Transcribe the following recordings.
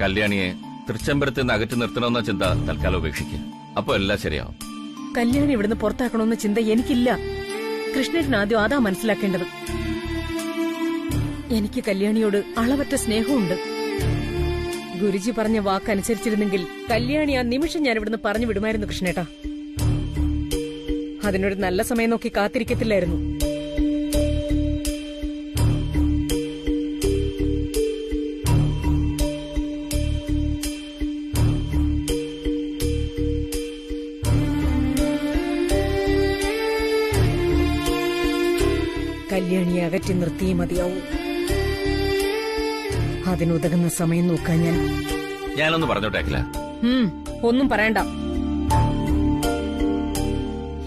കല്യാണിയെ തൃച്ചംബരത്തിൽ നിന്ന് അകറ്റി നിർത്തണമെന്ന ചിന്ത തൽക്കാലം ഉപേക്ഷിക്കുക. അപ്പൊ എല്ലാം ശരിയാവും. കല്യാണി ഇവിടുന്ന് പുറത്താക്കണമെന്ന ചിന്ത എനിക്കില്ല. കൃഷ്ണേട്ടൻ ആദ്യം അതാ മനസ്സിലാക്കേണ്ടത്. എനിക്ക് കല്യാണിയോട് അളവറ്റ സ്നേഹമുണ്ട്. ഗുരുജി പറഞ്ഞ വാക്കനുസരിച്ചിരുന്നെങ്കിൽ കല്യാണി ആ നിമിഷം ഞാൻ ഇവിടുന്ന് പറഞ്ഞു വിടുമായിരുന്നു കൃഷ്ണേട്ടാ. അതിനൊരു നല്ല സമയം നോക്കി കാത്തിരിക്കത്തില്ലായിരുന്നു. കല്യാണിയെ അകറ്റി നിർത്തിയേ മതിയാവൂ. അതിനുതകുന്ന സമയം നോക്കാൻ ഞാനൊന്ന് പറഞ്ഞോട്ടേക്കില്ല. ഒന്നും പറയണ്ട.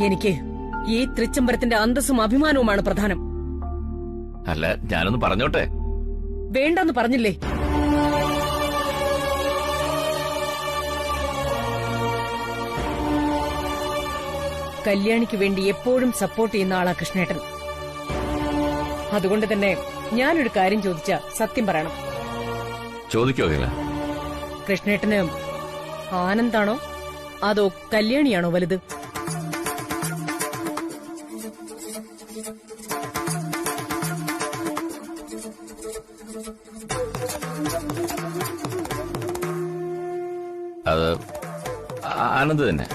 എനിക്ക് ഈ തൃച്ചംബരത്തിന്റെ അന്തസ്സും അഭിമാനവുമാണ് പ്രധാനം. അല്ല, ഞാനൊന്ന് പറഞ്ഞോട്ടെ. വേണ്ടെന്ന് പറഞ്ഞില്ലേ? കല്യാണിക്ക് വേണ്ടി എപ്പോഴും സപ്പോർട്ട് ചെയ്യുന്ന ആളാ കൃഷ്ണേട്ടൻ. അതുകൊണ്ട് തന്നെ ഞാനൊരു കാര്യം ചോദിച്ചാ സത്യം പറയണം. ചോദിക്കോകില്ല. കൃഷ്ണേട്ടന് ആനന്ദാണോ അതോ കല്യാണിയാണോ വലുത്? അത് ആനന്ദ് തന്നെ.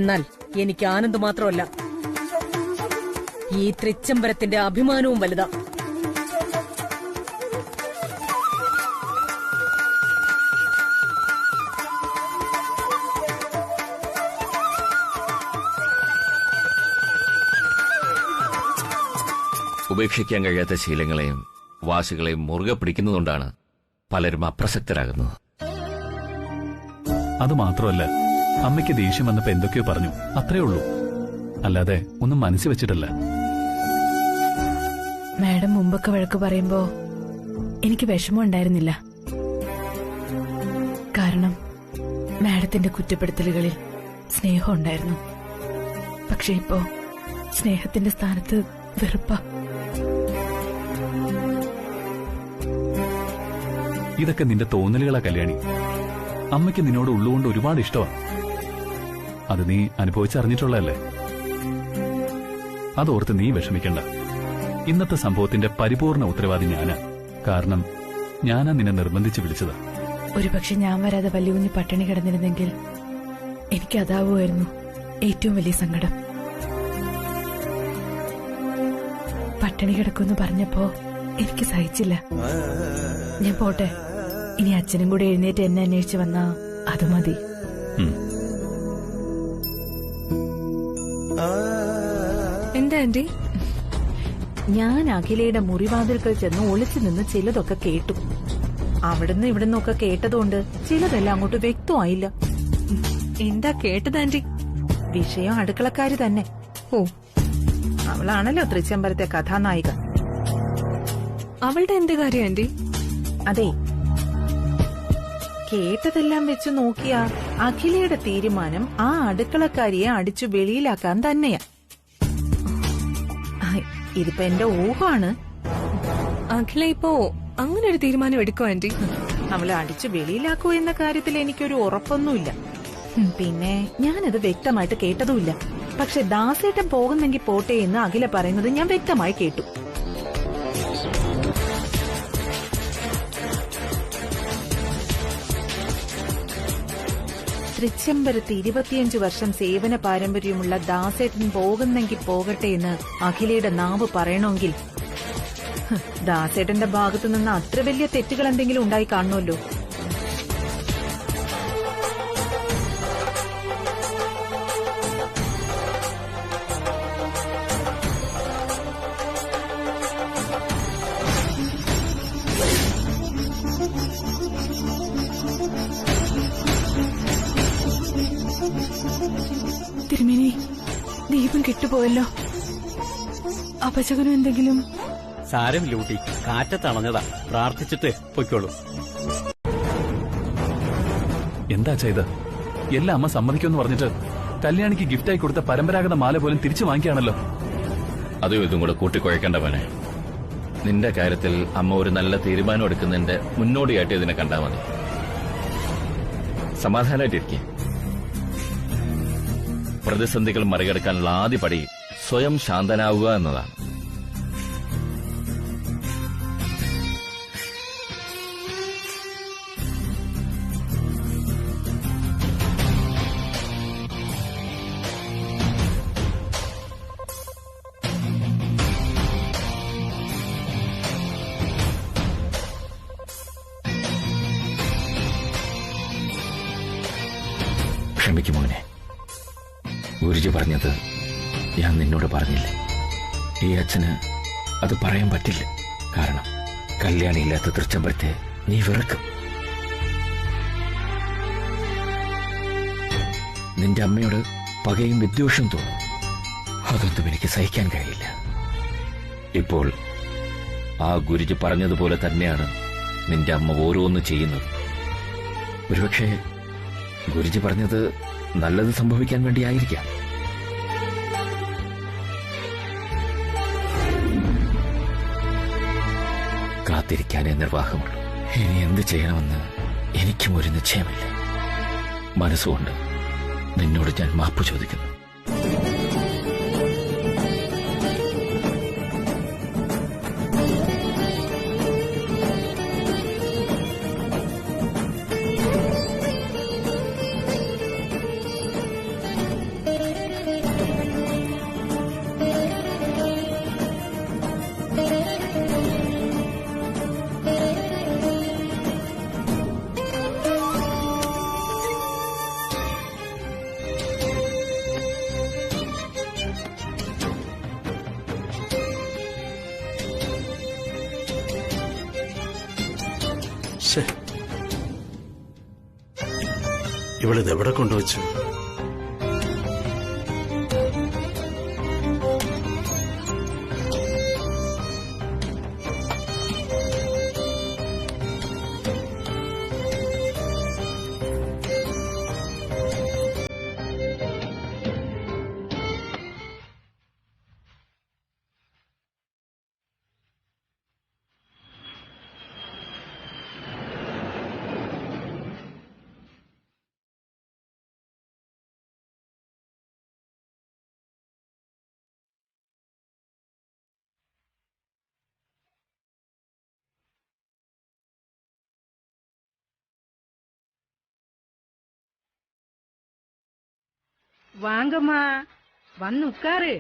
എന്നാൽ എനിക്ക് ആനന്ദ് മാത്രമല്ല, ഈ തൃച്ചംബരത്തിന്റെ അഭിമാനവും വലുതാ. ഉപേക്ഷിക്കാൻ കഴിയാത്ത ശീലങ്ങളെയും വാശികളെയും മുറുകെ പിടിക്കുന്നതുകൊണ്ടാണ് പലരും അപ്രസക്തരാകുന്നത്. അതുമാത്രമല്ല, അമ്മയ്ക്ക് ദേഷ്യം വന്നപ്പോ എന്തൊക്കെയോ പറഞ്ഞു, അത്രേ ഉള്ളൂ. അല്ലാതെ ഒന്നും മനസ്സിൽ വെച്ചിട്ടല്ല. മാഡം മുമ്പൊക്കെ വഴക്ക് പറയുമ്പോ എനിക്ക് വിഷമം ഉണ്ടായിരുന്നില്ല. കാരണം മാഡത്തിന്റെ കുറ്റപ്പെടുത്തലുകളിൽ സ്നേഹം ഉണ്ടായിരുന്നു. പക്ഷെ ഇപ്പോ സ്നേഹത്തിന്റെ സ്ഥാനത്ത് വെറുപ്പ. ഇതൊക്കെ നിന്റെ തോന്നലുകളാ കല്യാണി. അമ്മയ്ക്ക് നിന്നോട് ഉള്ളുകൊണ്ട് ഒരുപാട് ഇഷ്ടമാണ്. അത് നീ അനുഭവിച്ചറിഞ്ഞിട്ടുള്ളതല്ലേ. അതോർത്ത് നീ വിഷമിക്കണ്ട. ഇന്നത്തെ സംഭവത്തിന്റെ പരിപൂർണ ഉത്തരവാദി ഞാനാ. കാരണം ഞാനാ നിന്നെ നിർബന്ധിച്ച് വിളിച്ചത്. ഒരുപക്ഷെ ഞാൻ വരാതെ വല്യുകുഞ്ഞ് പട്ടിണി കിടന്നിരുന്നെങ്കിൽ എനിക്കതാവുമായിരുന്നു ഏറ്റവും വലിയ സങ്കടം. പട്ടിണി കിടക്കുമെന്ന് പറഞ്ഞപ്പോ എനിക്ക് സഹിച്ചില്ല. ഞാൻ പോട്ടെ. ഇനി അച്ഛനും കൂടെ എഴുന്നേറ്റ് എന്നെ അന്വേഷിച്ച് വന്നാ അത് മതി. എന്താ ആന്റി? ഞാൻ അഖിലയുടെ മുറിവാതിൽക്കൽ ചെന്ന് ഒളിച്ചു നിന്ന് ചിലതൊക്കെ കേട്ടു. അവിടുന്ന് ഇവിടുന്നൊക്കെ കേട്ടതുകൊണ്ട് ചിലതെല്ലാം അങ്ങോട്ട് വ്യക്തമായില്ല. എന്താ കേട്ടത് ആന്റി? വിഷയം അടുക്കളക്കാരി തന്നെ. ഓ, അവളാണല്ലോ തൃച്ചംബരത്തെ കഥാനായിക. അവളുടെ എന്ത് കാര്യം ആന്റി? അതെ, കേട്ടതെല്ലാം വെച്ച് നോക്കിയാ അഖിലയുടെ തീരുമാനം ആ അടുക്കളക്കാരിയെ അടിച്ചു വെളിയിലാക്കാൻ തന്നെയാ. ഇതിപ്പോ എന്റെ ഊഹമാണ്. അഖില ഇപ്പോ അങ്ങനെ ഒരു തീരുമാനം എടുക്കോ ആന്റി? അവളെ അടിച്ചു വെളിയിലാക്കൂ എന്ന കാര്യത്തിൽ എനിക്കൊരു ഉറപ്പൊന്നുമില്ല. പിന്നെ ഞാനത് വ്യക്തമായിട്ട് കേട്ടതുമില്ല. പക്ഷെ ദാസേട്ടൻ പോകുന്നെങ്കിൽ പോട്ടെ എന്ന് അഖില പറയുന്നത് ഞാൻ വ്യക്തമായി കേട്ടു. തൃച്ചംബരത്ത് 25 വർഷം സേവന പാരമ്പര്യമുള്ള ദാസേട്ടൻ പോകുന്നെങ്കിൽ പോകട്ടെ എന്ന് അഖിലയുടെ നാവ് പറയണമെങ്കിൽ ദാസേട്ടന്റെ ഭാഗത്തുനിന്ന് അത്ര വലിയ തെറ്റുകൾ എന്തെങ്കിലും ഉണ്ടായി കാണുമല്ലോ. തിരുമേനി, ദീപം കിട്ടുപോയല്ലോ. അപശകനം എന്തെങ്കിലും? സാരമില്ല ഊട്ടി, കാറ്റത്തണഞ്ഞതാ. പ്രാർത്ഥിച്ചിട്ട് പൊയ്ക്കോളൂ. എന്താ ചെയ്ത്? എല്ലാം അമ്മ സമ്മതിക്കുമെന്ന് പറഞ്ഞിട്ട് കല്യാണിക്ക് ഗിഫ്റ്റായി കൊടുത്ത പരമ്പരാഗത മാല പോലും തിരിച്ചു വാങ്ങിക്കുകയാണല്ലോ. അതും ഇതും കൂടെ കൂട്ടിക്കുഴക്കേണ്ട മോനെ. നിന്റെ കാര്യത്തിൽ അമ്മ ഒരു നല്ല തീരുമാനം എടുക്കുന്നതിന്റെ മുന്നോടിയായിട്ട് ഇതിനെ കണ്ടാൽ മതി. സമാധാനമായിട്ടിരിക്കെ. പ്രതിസന്ധികൾ മറികടക്കാനുള്ള ആദ്യ പടി സ്വയം ശാന്തനാവുക എന്നതാണ്. ക്ഷമിക്കും മോനെ. ഗുരുജി പറഞ്ഞത് ഞാൻ നിന്നോട് പറഞ്ഞില്ലേ. ഈ അച്ഛന് അത് പറയാൻ പറ്റില്ല. കാരണം കല്യാണിയില്ലാത്ത തൃച്ചമ്പലത്തെ നീ വെറുക്കും. നിന്റെ അമ്മയോട് പകയും വിദ്വേഷം തോന്നും. അതൊന്നും എനിക്ക് സഹിക്കാൻ കഴിയില്ല. ഇപ്പോൾ ആ ഗുരുജി പറഞ്ഞതുപോലെ തന്നെയാണ് നിന്റെ അമ്മ ഓരോന്ന് ചെയ്യുന്നത്. ഒരുപക്ഷെ ഗുരുജി പറഞ്ഞത് നല്ലത് സംഭവിക്കാൻ വേണ്ടിയായിരിക്കാം. കാത്തിരിക്കാനേ നിർവാഹമുള്ളൂ. ഇനി എന്ത് ചെയ്യണമെന്ന് എനിക്കും ഒരു നിശ്ചയമില്ല. മനസ്സുകൊണ്ട് നിന്നോട് ഞാൻ മാപ്പ് ചോദിക്കുന്നു. ഇവളിത് എവിടെ കൊണ്ടുവച്ചു? வாங்கம்மா, வந்து உட்காரு.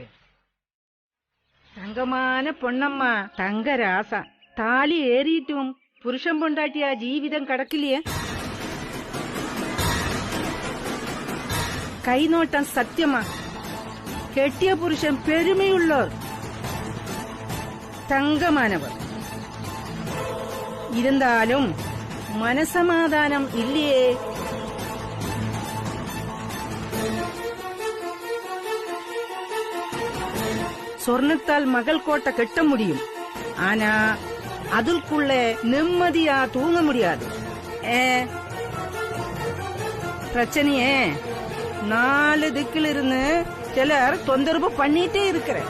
தங்கமான பொண்ணம்மா, தங்க ராசா. தாலி ஏறிட்டும் புருஷன் பொண்டாட்டியா ജീവിതം കടക്കില്ലേ? കൈനോട്ടം സത്യമാ. കെട്ടിയ പുരുഷൻ പെരുമയുള്ളവർ, തങ്കമാനവർ. ഇരുന്നാലും മനസമാധാനം ഇല്ലേ? சொர்ணத்தால் மகள் கோட்டை கட்ட முடியும். ஆனா அதுக்குள்ள நிம்மதியா தூங்க முடியாது. பிரச்சனையே 4 திக்கில் இருந்து சிலர் தொந்தரவு பண்ணிட்டே இருக்கிற.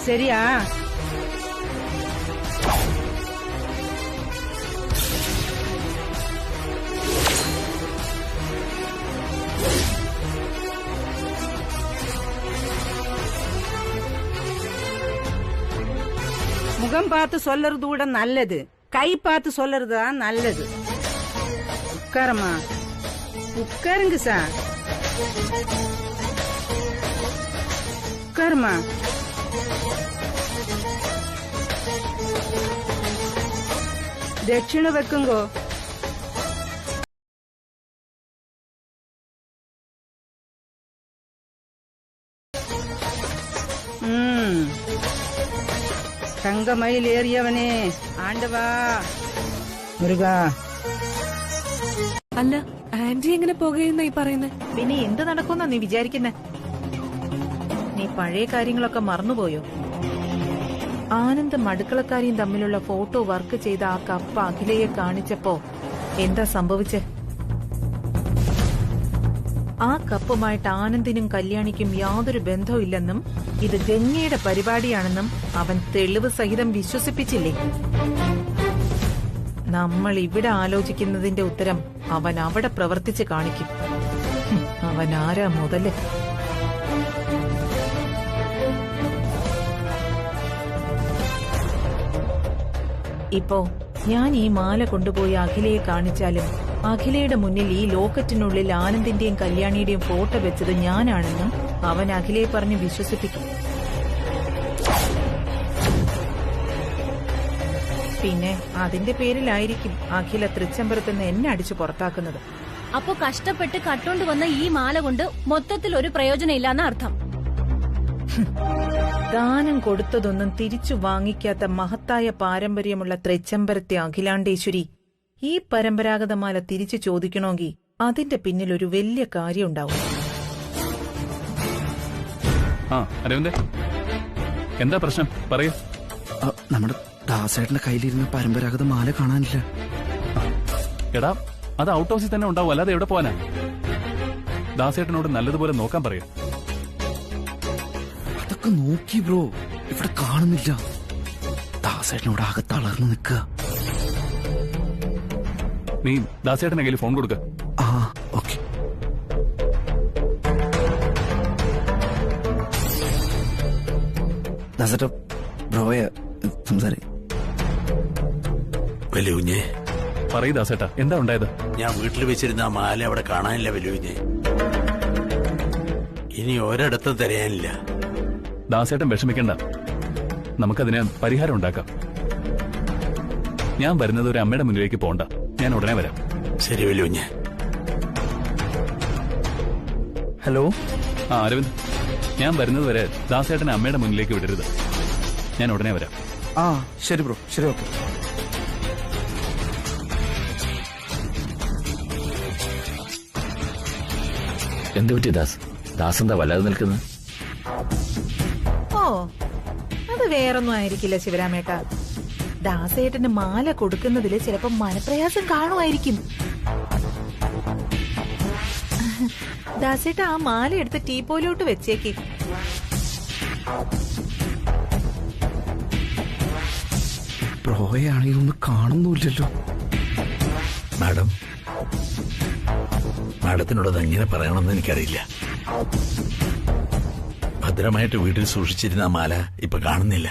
சரியா? முகம் பார்த்து சொல்றது கூட நல்லது, கை பார்த்து சொல்றதுதான் நல்லது. உட்காரமா, உட்காருங்க சார். உட்காருமா. தட்சிண வைக்குங்கோ. തങ്കമയിൽ ഏറിയവനെ ആണ്ടവാ മുരുകാ. അല്ല, ആന്റി എങ്ങനെ പോകുന്നായി പറയുന്നത്? പിന്നെ എന്ത് നടക്കുമെന്നാ നീ വിചാരിക്കുന്നെ? നീ പഴയ കാര്യങ്ങളൊക്കെ മറന്നുപോയോ? ആനന്ദം അടുക്കളക്കാരിയും തമ്മിലുള്ള ഫോട്ടോ വർക്ക് ചെയ്ത ആ കപ്പ അഖിലയെ കാണിച്ചപ്പോ എന്താ സംഭവിച്ചേ? ആ കപ്പുമായിട്ട് ആനന്ദിനും കല്യാണിക്കും യാതൊരു ബന്ധവുമില്ലെന്നും ഇത് ഗംഗയുടെ പരിപാടിയാണെന്നും അവൻ തെളിവ് സഹിതം വിശ്വസിപ്പിച്ചില്ലേ? നമ്മൾ ഇവിടെ ആലോചിക്കുന്നതിന്റെ ഉത്തരം അവൻ അവിടെ പ്രവർത്തിച്ച് കാണിക്കും. അവൻ ആരാ മുതല്? ഇപ്പോ ഞാൻ ഈ മാല കൊണ്ടുപോയി അഖിലയെ കാണിച്ചാലും അഖിലയുടെ മുന്നിൽ ഈ ലോക്കറ്റിനുള്ളിൽ ആനന്ദിന്റെയും കല്യാണിയുടെയും ഫോട്ടോ വെച്ചത് ഞാനാണെന്നും അവൻ അഖിലയെ പറഞ്ഞ് വിശ്വസിപ്പിക്കും. പിന്നെ അതിന്റെ പേരിലായിരിക്കും അഖില തൃച്ചംബരത്തുനിന്ന് എന്നെ അടിച്ചു പുറത്താക്കുന്നത്. അപ്പോ കഷ്ടപ്പെട്ട് കട്ടോണ്ട് വന്ന ഈ മാല കൊണ്ട് മൊത്തത്തിൽ ഒരു പ്രയോജനം ഇല്ലാന്ന അർത്ഥം. ദാനം കൊടുത്തതൊന്നും തിരിച്ചു വാങ്ങിക്കാത്ത മഹത്തായ പാരമ്പര്യമുള്ള തൃച്ചംബരത്തെ അഖിലാണ്ടേശ്വരി ഈ പരമ്പരാഗത മാല തിരിച്ചു ചോദിക്കണമെങ്കിൽ അതിന്റെ പിന്നിൽ ഒരു വലിയ കാര്യം ഉണ്ടാവും. അരവിന്ദ, എന്താ പ്രശ്നം? പറയൂ. നമ്മുടെ ദാസേട്ടന്റെ കയ്യിലിരുന്ന പരമ്പരാഗത മാല കാണാനില്ല. എടാ, അത് ഔട്ട് ഹൗസിൽ തന്നെ ഉണ്ടാവും, അല്ലാതെ എവിടെ പോവാനാ? ദാസേട്ടനോട് നല്ലതുപോലെ നോക്കാൻ പറയൂ. അതൊക്കെ നോക്കി ബ്രോ, ഇവിടെ കാണുന്നില്ല. ദാസേട്ടനോട് ആകെ തളർന്നു നിൽക്കുക. നീ ദാസേട്ടന്റെ കയ്യിൽ ഫോൺ കൊടുക്ക. ആ ഓക്കെ. ദാസേട്ട ബ്രോയെ സംസാരി. വലിയ പറയൂ ദാസേട്ടാ, എന്താ ഉണ്ടായത്? ഞാൻ വീട്ടിൽ വെച്ചിരുന്ന ആ മാല അവിടെ കാണാനില്ല വലിയ. ഇനി ഒരിടത്തും തിരയാനില്ല. ദാസേട്ടൻ വിഷമിക്കണ്ട, നമുക്കതിന് പരിഹാരം ഉണ്ടാക്കാം. ഞാൻ വരുന്നത് ഒരു അമ്മയുടെ മുന്നിലേക്ക് പോണ്ട, ഞാൻ ഉടനെ വരാം. ശരി വലിയ. ഹലോ. അരവിന്ദ്, ഞാൻ വരുന്നത് വരെ ദാസേട്ടനെ അമ്മയുടെ മുന്നിലേക്ക് വിടരുത്. ഞാൻ ഉടനെ വരാം. ആ ശരി ബ്രോ, ശരി ഓക്കെ. എന്തുപറ്റി ദാസ്? ദാസ് എന്താ വല്ലാതെ നിൽക്കുന്നത്? ഓ, അത് വേറൊന്നും ആയിരിക്കില്ല ശിവരാമേട്ട. ദാസേട്ടന് മാല കൊടുക്കുന്നതില് ചിലപ്പോ മനപ്രയാസം കാണുമായിരിക്കും. ദാസേട്ട ആ മാല എടുത്ത് ടീപ്പോയിലോട്ട് വെച്ചേക്ക്. ബ്രോയാണെങ്കിൽ ഒന്നും കാണുന്നില്ലല്ലോ. മാഡത്തിനോടത് എങ്ങനെ പറയണമെന്ന് എനിക്കറിയില്ല. ഭദ്രമായിട്ട് വീട്ടിൽ സൂക്ഷിച്ചിരുന്ന മാല ഇപ്പൊ കാണുന്നില്ല.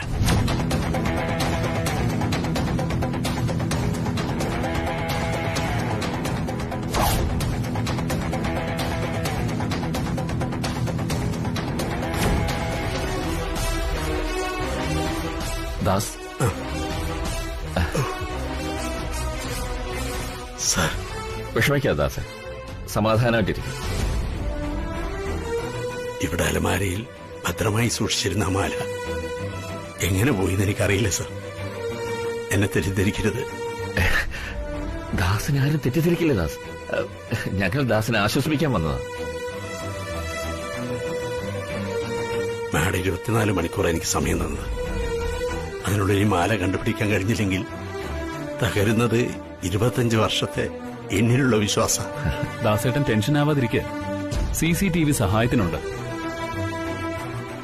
ദാസ്, സാർ വിഷമിക്കാ ദാസ്, സമാധാനമായിട്ടിരിക്കും. ഇവിടെ അലമാരയിൽ ഭദ്രമായി സൂക്ഷിച്ചിരുന്ന മാല എങ്ങനെ പോയിന്ന് എനിക്കറിയില്ല സാർ. എന്നെ തെറ്റിദ്ധരിക്കരുത്. ദാസിനെ ആരും തെറ്റിദ്ധരിക്കില്ല ദാസ്. ഞങ്ങൾ ദാസിനെ ആശ്വസിപ്പിക്കാൻ വന്നതാ. മാഡം 24 മണിക്കൂർ എനിക്ക് സമയം തന്നത്. അതിനുള്ളിൽ ഈ മാല കണ്ടുപിടിക്കാൻ കഴിഞ്ഞില്ലെങ്കിൽ തകരുന്നത് 25 വർഷത്തെ എന്നിലുള്ള വിശ്വാസം. ദാസേട്ടൻ ടെൻഷൻ ആവാതിരിക്കെ, CCTV സഹായത്തിനുണ്ട്.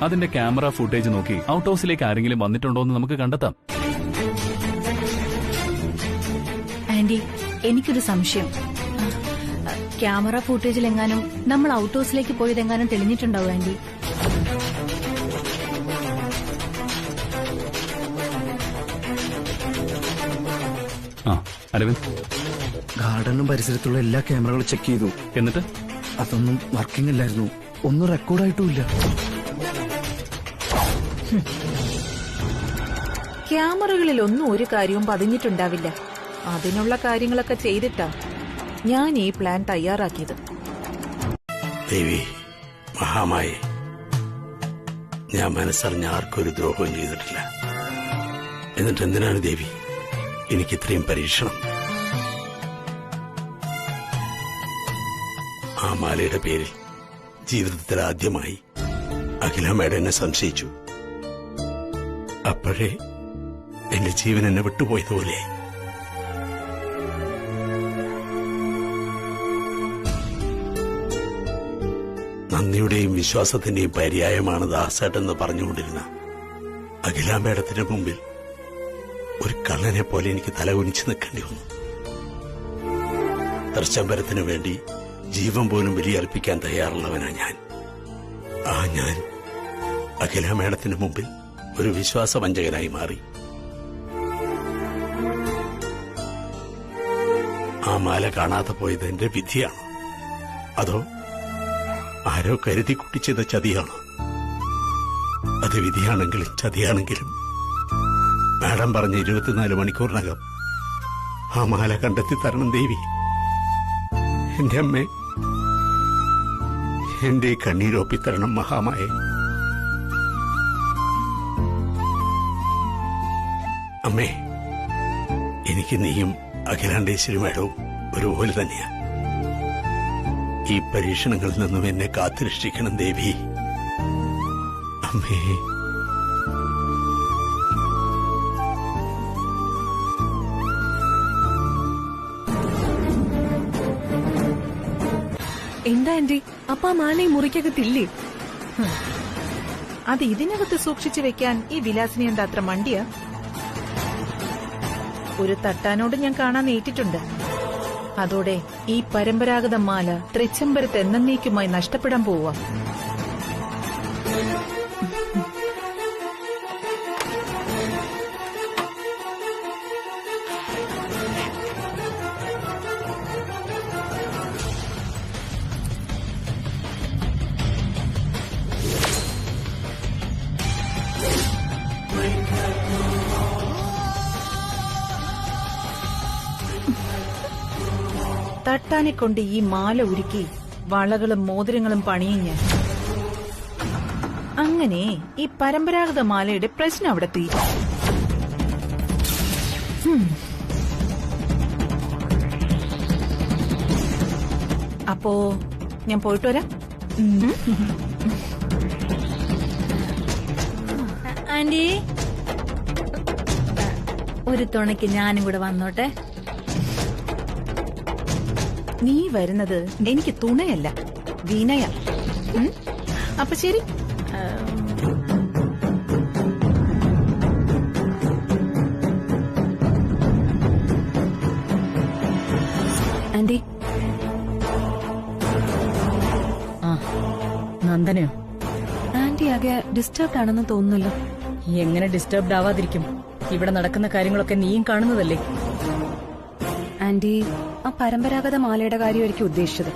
അതിന്റെ ക്യാമറ ഫുട്ടേജ് നോക്കി ഔട്ട് ഹൗസിലേക്ക് ആരെങ്കിലും വന്നിട്ടുണ്ടോ എന്ന് നമുക്ക് കണ്ടെത്താം. ആന്റി, എനിക്കൊരു സംശയം. ക്യാമറ ഫുട്ടേജിൽ എങ്ങാനും നമ്മൾ ഔട്ട് ഹൗസിലേക്ക് പോയതെങ്ങാനും തെളിഞ്ഞിട്ടുണ്ടാവും ആന്റി? അരവിന്ദ്, ഗാർഡനും പരിസരത്തുള്ള എല്ലാ ക്യാമറകളും ചെക്ക് ചെയ്തു. എന്നിട്ട് അതൊന്നും വർക്കിംഗ് അല്ലായിരുന്നു. ഒന്നും റെക്കോർഡായിട്ടുമില്ല. ക്യാമറകളിൽ ഒന്നും ഒരു കാര്യവും പതിഞ്ഞിട്ടുണ്ടാവില്ല. അതിനുള്ള കാര്യങ്ങളൊക്കെ ചെയ്തിട്ടാ ഞാൻ ഈ പ്ലാൻ തയ്യാറാക്കിയത്. ദേവി മഹാമായി, ഞാൻ മനസ്സറിഞ്ഞ ആർക്കൊരു ദ്രോഹവും ചെയ്തിട്ടില്ല. എന്നിട്ട് എന്തിനാണ് ദേവി എനിക്ക് ഇത്രയും പരീക്ഷണം? ആ മാലയുടെ പേരിൽ ജീവിതത്തിൽ ആദ്യമായി അഖില മേഡം എന്നെ സംശയിച്ചു. അപ്പോഴേ എന്റെ ജീവൻ എന്നെ വിട്ടുപോയതുപോലെ. നന്ദിയുടെയും വിശ്വാസത്തിന്റെയും പര്യായമാണ് ദാസേട്ടെന്ന് പറഞ്ഞുകൊണ്ടിരുന്ന അഖിലാമ്മേടത്തിന്റെ മുമ്പിൽ ഒരു കള്ളനെ പോലെ എനിക്ക് തലകുനിച്ച് നിൽക്കേണ്ടി വന്നു. തൃച്ചംബരത്തിനു വേണ്ടി ജീവൻ പോലും ബലിയർപ്പിക്കാൻ തയ്യാറുള്ളവനാ ഞാൻ. ഞാൻ അഖിലാമ്മേടത്തിന് മുമ്പിൽ ഒരു വിശ്വാസവഞ്ചകനായി മാറി. ആ മാല കാണാതെ പോയത് എന്റെ വിധിയാണ്, അതോ ആരോ കരുതി കുട്ടി ചെയ്ത ചതിയാണോ? അത് വിധിയാണെങ്കിലും ചതിയാണെങ്കിലും മാഡം പറഞ്ഞ 24 മണിക്കൂറിനകം ആ മാല കണ്ടെത്തി തരണം ദേവി. എന്റെ അമ്മേ, എന്റെ കണ്ണീരൊപ്പിത്തരണം മഹാമായേ. അമ്മേ, എനിക്ക് നീയും അഖിലാണ്ടേശ്വരി മാഡവും ഒരുപോലെ തന്നെയാ. ഈ പരീക്ഷണങ്ങളിൽ നിന്നും എന്നെ കാത്തുരക്ഷിക്കണം ദേവി. അമ്മേ. എന്താ ആന്റി, അപ്പൊ ആ മാല ഈ മുറിക്കകത്തില്ലേ? അത് ഇതിനകത്ത് സൂക്ഷിച്ചു വെക്കാൻ ഈ വിലാസിനി എന്താ അത്ര മണ്ടിയാ? ഒരു തട്ടാനോട് ഞാൻ കാണാൻ നേറ്റിട്ടുണ്ട്. അതോടെ ഈ പരമ്പരാഗത മാല തൃച്ചംബരത്ത് എന്നേക്കുമായി നഷ്ടപ്പെടാൻ പോവാ. തട്ടാനെ കൊണ്ട് ഈ മാല ഉരുക്കി വളകളും മോതിരങ്ങളും പണിയും ഞാൻ. അങ്ങനെ ഈ പരമ്പരാഗത മാലയുടെ പ്രശ്നം അവിടെ തീരും. അപ്പോ ഞാൻ പോയിട്ട് വരാം. ആന്റി, ഒരു തുണയ്ക്ക് ഞാനും കൂടെ വന്നോട്ടെ. നീ വരുന്നത് എനിക്ക് തുണയല്ല, വീണയ. അപ്പൊ ശരി. ആന്റി. നന്ദനയോ? ആന്റി ആകെ ഡിസ്റ്റർബ്ഡ് ആണെന്ന് തോന്നുന്നല്ലോ. എങ്ങനെ ഡിസ്റ്റർബ്ഡ് ആവാതിരിക്കും? ഇവിടെ നടക്കുന്ന കാര്യങ്ങളൊക്കെ നീയും കാണുന്നതല്ലേ. ആന്റി, ആ പരമ്പരാഗത മാലയുടെ കാര്യമായിരിക്കും ഉദ്ദേശിച്ചത്.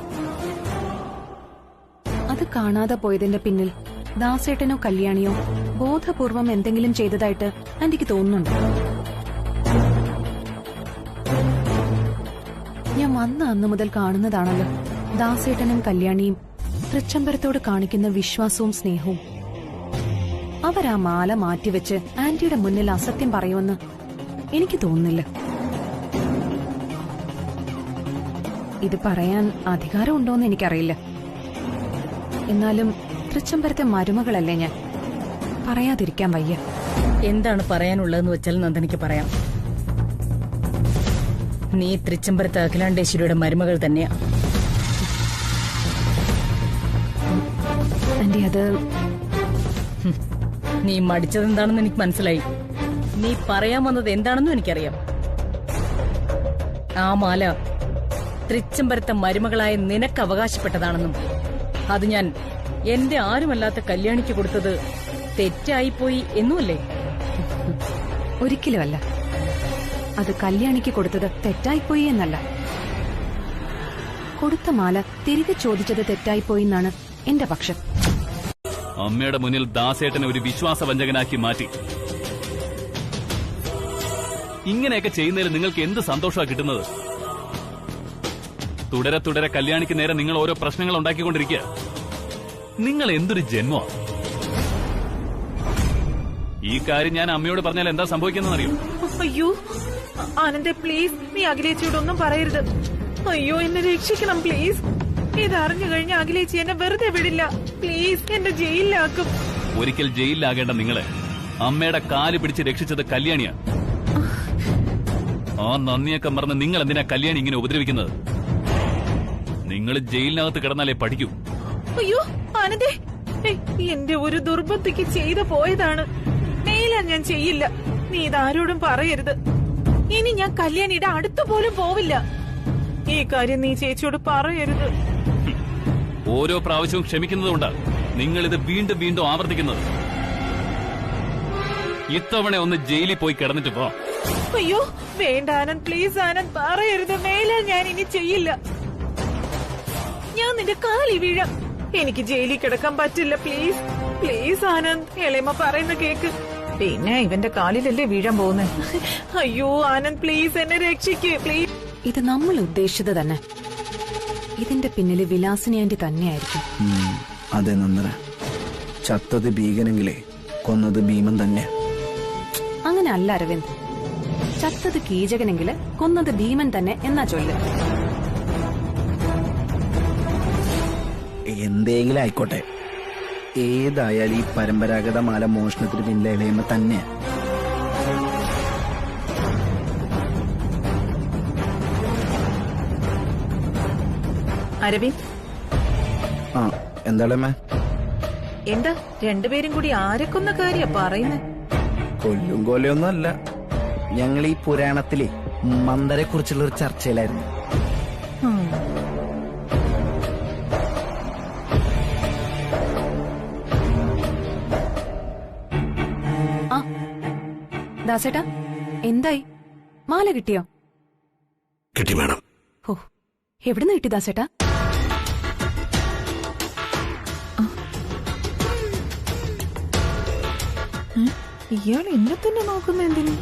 അത് കാണാതെ പോയതിന്റെ പിന്നിൽ ദാസേട്ടനോ കല്യാണിയോ ബോധപൂർവം എന്തെങ്കിലും ചെയ്തതായിട്ട് ആന്റിക്ക് തോന്നുന്നുണ്ട്. ഞാൻ വന്ന അന്നു മുതൽ കാണുന്നതാണല്ലോ ദാസേട്ടനും കല്യാണിയും തൃച്ചംബരത്തോട് കാണിക്കുന്ന വിശ്വാസവും സ്നേഹവും. അവരാ മാല മാറ്റിവെച്ച് ആന്റിയുടെ മുന്നിൽ അസത്യം പറയുമെന്ന് എനിക്ക് തോന്നുന്നില്ല. ഇത് പറയാൻ അധികാരമുണ്ടോന്ന് എനിക്കറിയില്ല. എന്നാലും തൃച്ചംബരത്തെ മരുമകളല്ലേ ഞാൻ, പറയാതിരിക്കാൻ വയ്യ. എന്താണ് പറയാനുള്ളതെന്ന് വെച്ചാൽ നന്ദനയ്ക്ക് പറയാം. നീ തൃച്ചംബരത്ത് അഖിലാണ്ടേശ്വരിയുടെ മരുമകൾ തന്നെയാ. ആന്റി, അത് നീ മടിച്ചതെന്താണെന്ന് എനിക്ക് മനസ്സിലായി. നീ പറയാൻ വന്നത് എന്താണെന്നും എനിക്കറിയാം. ആ മാല തൃച്ചംബരത്തെ മരുമകളായ നിനക്ക് അവകാശപ്പെട്ടതാണെന്നും അത് ഞാൻ എന്റെ ആരുമല്ലാത്ത കല്യാണിക്ക് കൊടുത്തത് തെറ്റായിപ്പോയി എന്നുമല്ലേ? ഒരിക്കലുമല്ല. അത് കല്യാണിക്ക് കൊടുത്തത് തെറ്റായിപ്പോയി എന്നല്ല. കൊടുത്ത മാല തിരികെ ചോദിച്ചത് തെറ്റായിപ്പോയി എന്നാണ് എന്റെ പക്ഷം. അമ്മയുടെ മുന്നിൽ ദാസേട്ടനെ ഒരു വിശ്വാസവഞ്ചകനാക്കി മാറ്റി. ഇങ്ങനെയൊക്കെ ചെയ്യുന്നതിൽ നിങ്ങൾക്ക് എന്ത് സന്തോഷമാണ് കിട്ടുന്നത്? തുടരെ തുടരെ കല്യാണിക്ക് നേരെ നിങ്ങൾ ഓരോ പ്രശ്നങ്ങൾ ഉണ്ടാക്കിക്കൊണ്ടിരിക്കുക. നിങ്ങൾ എന്തൊരു ജന്മമാണ്. ഈ കാര്യം ഞാൻ അമ്മയോട് പറഞ്ഞാൽ എന്താ സംഭവിക്കുന്നറിയോ? അയ്യോ ആനന്ദേ, പ്ലീസ് നീ അഖിലേച്ചിയോടൊന്നും പറയരുത്. അയ്യോ, എന്നെ രക്ഷിക്കണം പ്ലീസ്. ഇതറിഞ്ഞു കഴിഞ്ഞ അഖിലേച്ചി എന്നെ വെറുതെ വിടില്ല. പ്ലീസ്, എന്നെ ജയിലിലാക്കും. ഒരിക്കൽ ജയിലിലാകേണ്ട നിങ്ങളെ അമ്മയുടെ കാല് പിടിച്ച് രക്ഷിച്ചത് കല്യാണിയാണ്. ആ നന്ദിയൊക്കെ മറന്ന് നിങ്ങൾ എന്തിനാ കല്യാണി ഇങ്ങനെ ഉപദ്രവിക്കുന്നത്? നിങ്ങൾ ജയിലിനകത്ത് കിടന്നാലേ പഠിക്കൂ. അയ്യോ ആനന്ദേ, എന്റെ ഒരു ദുർബുദ്ധിക്ക് ചെയ്തു പോയതാണ്. മേലാൻ ഞാൻ ചെയ്യില്ല. നീ ഇതാരോടും പറയരുത്. ഇനി ഞാൻ കല്യാണിയുടെ അടുത്തു പോലും പോവില്ല. ഈ കാര്യം നീ ചേച്ചിയോട് പറയരുത്. ഓരോ പ്രാവശ്യവും ക്ഷമിക്കുന്നതുകൊണ്ട് നിങ്ങൾ ഇത് വീണ്ടും വീണ്ടും ആവർത്തിക്കുന്നത്. ഇത്തവണ ഒന്ന് ജയിലിൽ പോയി കിടന്നിട്ട് പോ. അയ്യോ വേണ്ട ആനന്ദ്, പ്ലീസ് ആനന്ദ്, പറയരുത്. മേലാൽ ഞാൻ ഇനി ചെയ്യില്ല. ഞാൻ നിന്റെ കാലിൽ വീഴാം. എനിക്ക് ജയിലിൽ കിടക്കാൻ പറ്റില്ല. പ്ലീസ് പ്ലീസ് ആനന്ദ്, എളേമ പറയുന്ന കേക്ക്. പിന്നെ ഇവന്റെ കാലിലല്ലേ വീഴാൻ പോകുന്നേ. അയ്യോ ആനന്ദ്, പ്ലീസ് എന്നെ രക്ഷിക്ക് പ്ലീസ്. ഇത് നമ്മൾ ഉദ്ദേശിച്ചത് തന്നെ. ഇതിന്റെ പിന്നില് വിലാസിനി ആന്റി തന്നെയായിരിക്കും. അതെ നന്ദന, ചത്തത് ഭീകനെങ്കിലേ കൊന്നത് ഭീമൻ തന്നെ. അങ്ങനെ അല്ല അരവിന്ദ്, ചത്തത് കീചകനെങ്കില് കൊന്നത് ഭീമൻ തന്നെ എന്നാ ചൊല്ല്. എന്തെങ്കിലും ആയിക്കോട്ടെ, ഏതായാലും ഈ പരമ്പരാഗത മാല മോഷണത്തിന് പിന്നിലെ ഇളയമ്മ തന്നെയാ. അരവിന്ദ്, ആ എന്താളമ്മ? എന്താ രണ്ടുപേരും കൂടി ആരെ കൊന്ന കാര്യ പറയുന്നേ? കൊല്ലും കൊല്ലയൊന്നും അല്ല, ഞങ്ങൾ ഈ പുരാണത്തിലെ മന്ദരെ കുറിച്ചുള്ള ഒരു ചർച്ചയിലായിരുന്നു. ആ ദാസേട്ടാ, എന്തായി? മാല കിട്ടിയോ? കിട്ടി മാഡം. ഓ, എവിടുന്ന് കിട്ടി ദാസേട്ടാ? ഇയാൾ എന്നെ തന്നെ നോക്കുന്ന എന്തിനു?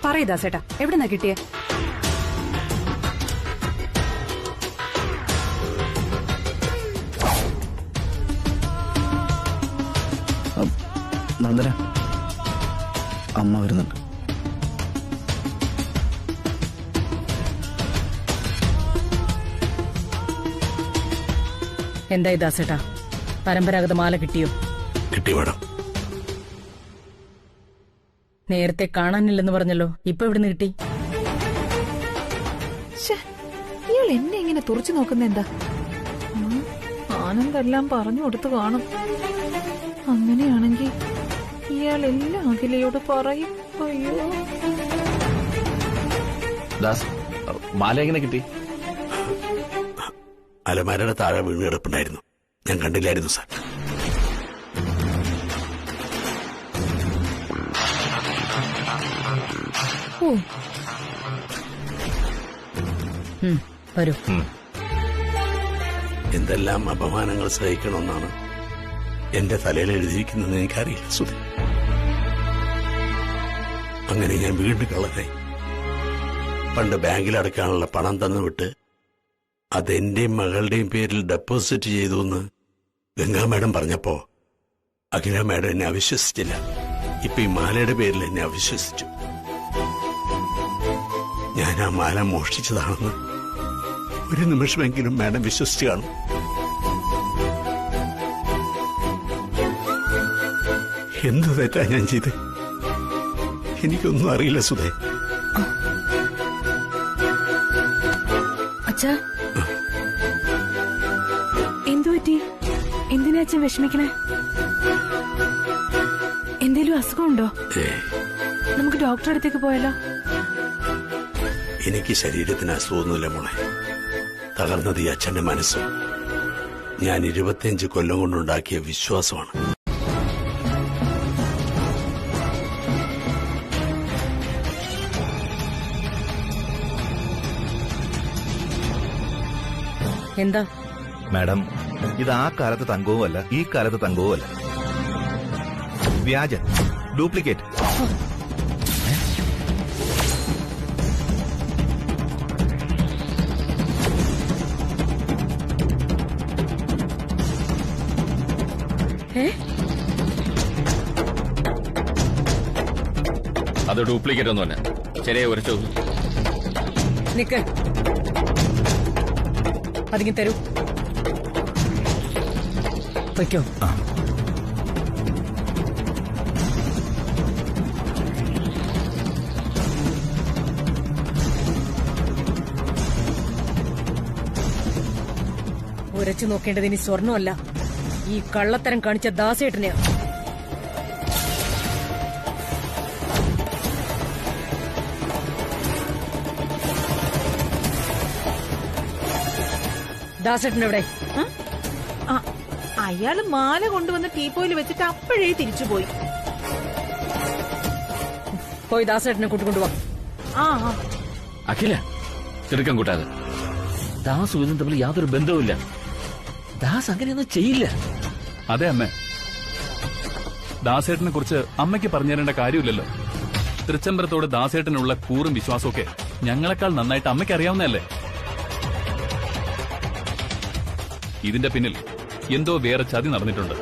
പറയ് ദാസേട്ടാ, എവിടുന്നാ കിട്ടിയേ? നന്ദന, അമ്മ വരുന്നുണ്ട്. എന്തായി ദാസേട്ടാ, പരമ്പരാഗത മാല കിട്ടിയോ? കിട്ടി മാഡം. നേരത്തെ കാണാനില്ലെന്ന് പറഞ്ഞല്ലോ, ഇപ്പൊ എവിടുന്ന് കിട്ടി? ഇയാൾ എന്നെ ഇങ്ങനെ തുറച്ചു നോക്കുന്ന എന്താ? ആനന്ദെല്ലാം പറഞ്ഞു കൊടുത്തു കാണും. അങ്ങനെയാണെങ്കിൽ ഇയാൾ എല്ലാം അഖിലയോട് പറയും. അയ്യോ ദാസ്, മാല എങ്ങനെ കിട്ടി? അലമാരയുടെ താഴെ വീണ് കിടപ്പുണ്ടായിരുന്നു, ഞാൻ കണ്ടില്ലായിരുന്നു സാർ. വരൂ. എന്തെല്ലാം അപമാനങ്ങൾ സഹിക്കണമെന്നാണ് എന്റെ തലയിൽ എഴുതിയിരിക്കുന്നതെന്ന് എനിക്കറിയില്ല സുധി. അങ്ങനെ ഞാൻ വീണ്ടും കള്ളനായി. പണ്ട് ബാങ്കിൽ അടയ്ക്കാനുള്ള പണം തന്നുവിട്ട് അതെന്റെയും മകളുടെയും പേരിൽ ഡെപ്പോസിറ്റ് ചെയ്തു എന്ന് ഗംഗാ മാഡം പറഞ്ഞപ്പോ അഖില മാഡം എന്നെ അവിശ്വസിച്ചില്ല. ഇപ്പൊ ഈ മാലയുടെ പേരിൽ എന്നെ അവിശ്വസിച്ചു. ഞാൻ ആ മാല മോഷ്ടിച്ചതാണെന്ന് ഒരു നിമിഷമെങ്കിലും മാഡം വിശ്വസിച്ചു കാണും. എന്ത് തെറ്റാ ഞാൻ ചെയ്ത്? എനിക്കൊന്നും അറിയില്ല സുധേ. അച്ഛാ, എന്തു പറ്റി? എന്തിനാ അച്ഛൻ വിഷമിക്കണേ? എന്തേലും അസുഖമുണ്ടോ? നമുക്ക് ഡോക്ടറെ അടുത്തേക്ക് പോയാലോ? എനിക്ക് ശരീരത്തിന് അസുഖമൊന്നുമില്ല മോളെ. തകർന്നത് ഈ അച്ഛന്റെ മനസ്സും ഞാൻ 25 കൊല്ലം കൊണ്ടുണ്ടാക്കിയ വിശ്വാസമാണ്. എന്താ മാഡം, ഇത് ആ കാലത്ത് തങ്കവുമല്ല, ഈ കാലത്ത് തങ്കവുമല്ല. വ്യാജൻ, ഡ്യൂപ്ലിക്കേറ്റ്. അത് ഡ്യൂപ്ലിക്കേറ്റ് ഒന്നുമല്ല, ചെറിയ ഉരച്ചു. നിക്ക്, അതിങ്ങ് തരൂ. വയ്ക്കോ. ഉരച്ചു നോക്കേണ്ടത് ഇനി സ്വർണ്ണമല്ല, ഈ കള്ളത്തരം കാണിച്ച ദാസേട്ടനെയാ. ദാസേട്ടനെവിടെ? അയാള് മാല കൊണ്ടുവന്ന് ടീപ്പോയിൽ വെച്ചിട്ട് അപ്പോഴേ തിരിച്ചുപോയി. പോയി ദാസേട്ടനെ കൂട്ടിക്കൊണ്ടുവാ. അഖില, തിടുക്കം കൂട്ടാതെ. ദാസും ഇതും തമ്മിൽ യാതൊരു ബന്ധവുമില്ല. ദാസ് അങ്ങനെയൊന്നും ചെയ്യില്ല. അതെ അമ്മേ, ദാസേട്ടനെ കുറിച്ച് അമ്മയ്ക്ക് പറഞ്ഞു തരേണ്ട കാര്യമില്ലല്ലോ. തൃച്ചംബരത്തോട് ദാസേട്ടനുള്ള കൂറും വിശ്വാസമൊക്കെ ഞങ്ങളെക്കാൾ നന്നായിട്ട് അമ്മയ്ക്ക് അറിയാവുന്നതല്ലേ. ഇതിന്റെ പിന്നിൽ എന്തോ വേറെ ചതി നടന്നിട്ടുണ്ട്.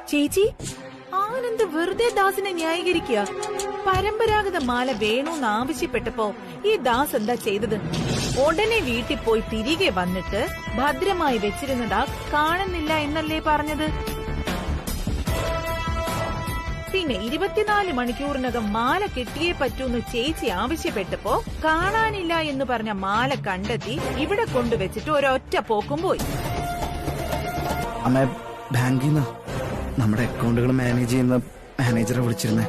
ചേച്ചി, ആനന്ദ് വെറുതെ ദാസിനെ ന്യായീകരിക്കുക. പരമ്പരാഗത മാല വേണോന്ന് ആവശ്യപ്പെട്ടപ്പോ ഈ ദാസ് എന്താ ചെയ്തത്? ഉടനെ വീട്ടിൽ പോയി തിരികെ വന്നിട്ട് ഭദ്രമായി വെച്ചിരുന്നതാ കാണുന്നില്ല എന്നല്ലേ പറഞ്ഞത്? പിന്നെ 24 മണിക്കൂറിനകം മാല കിട്ടിയേ പറ്റൂന്ന് ചേച്ചി ആവശ്യപ്പെട്ടപ്പോ കാണാനില്ല എന്ന് പറഞ്ഞ മാല കണ്ടെത്തി ഇവിടെ കൊണ്ടുവച്ചിട്ട് ഒരൊറ്റ പോക്കും പോയി. അമ്മ, ബാങ്കിൽ നിന്ന് നമ്മുടെ അക്കൗണ്ടുകൾ മാനേജ് ചെയ്യുന്ന മാനേജറെ വിളിച്ചിരുന്നേ.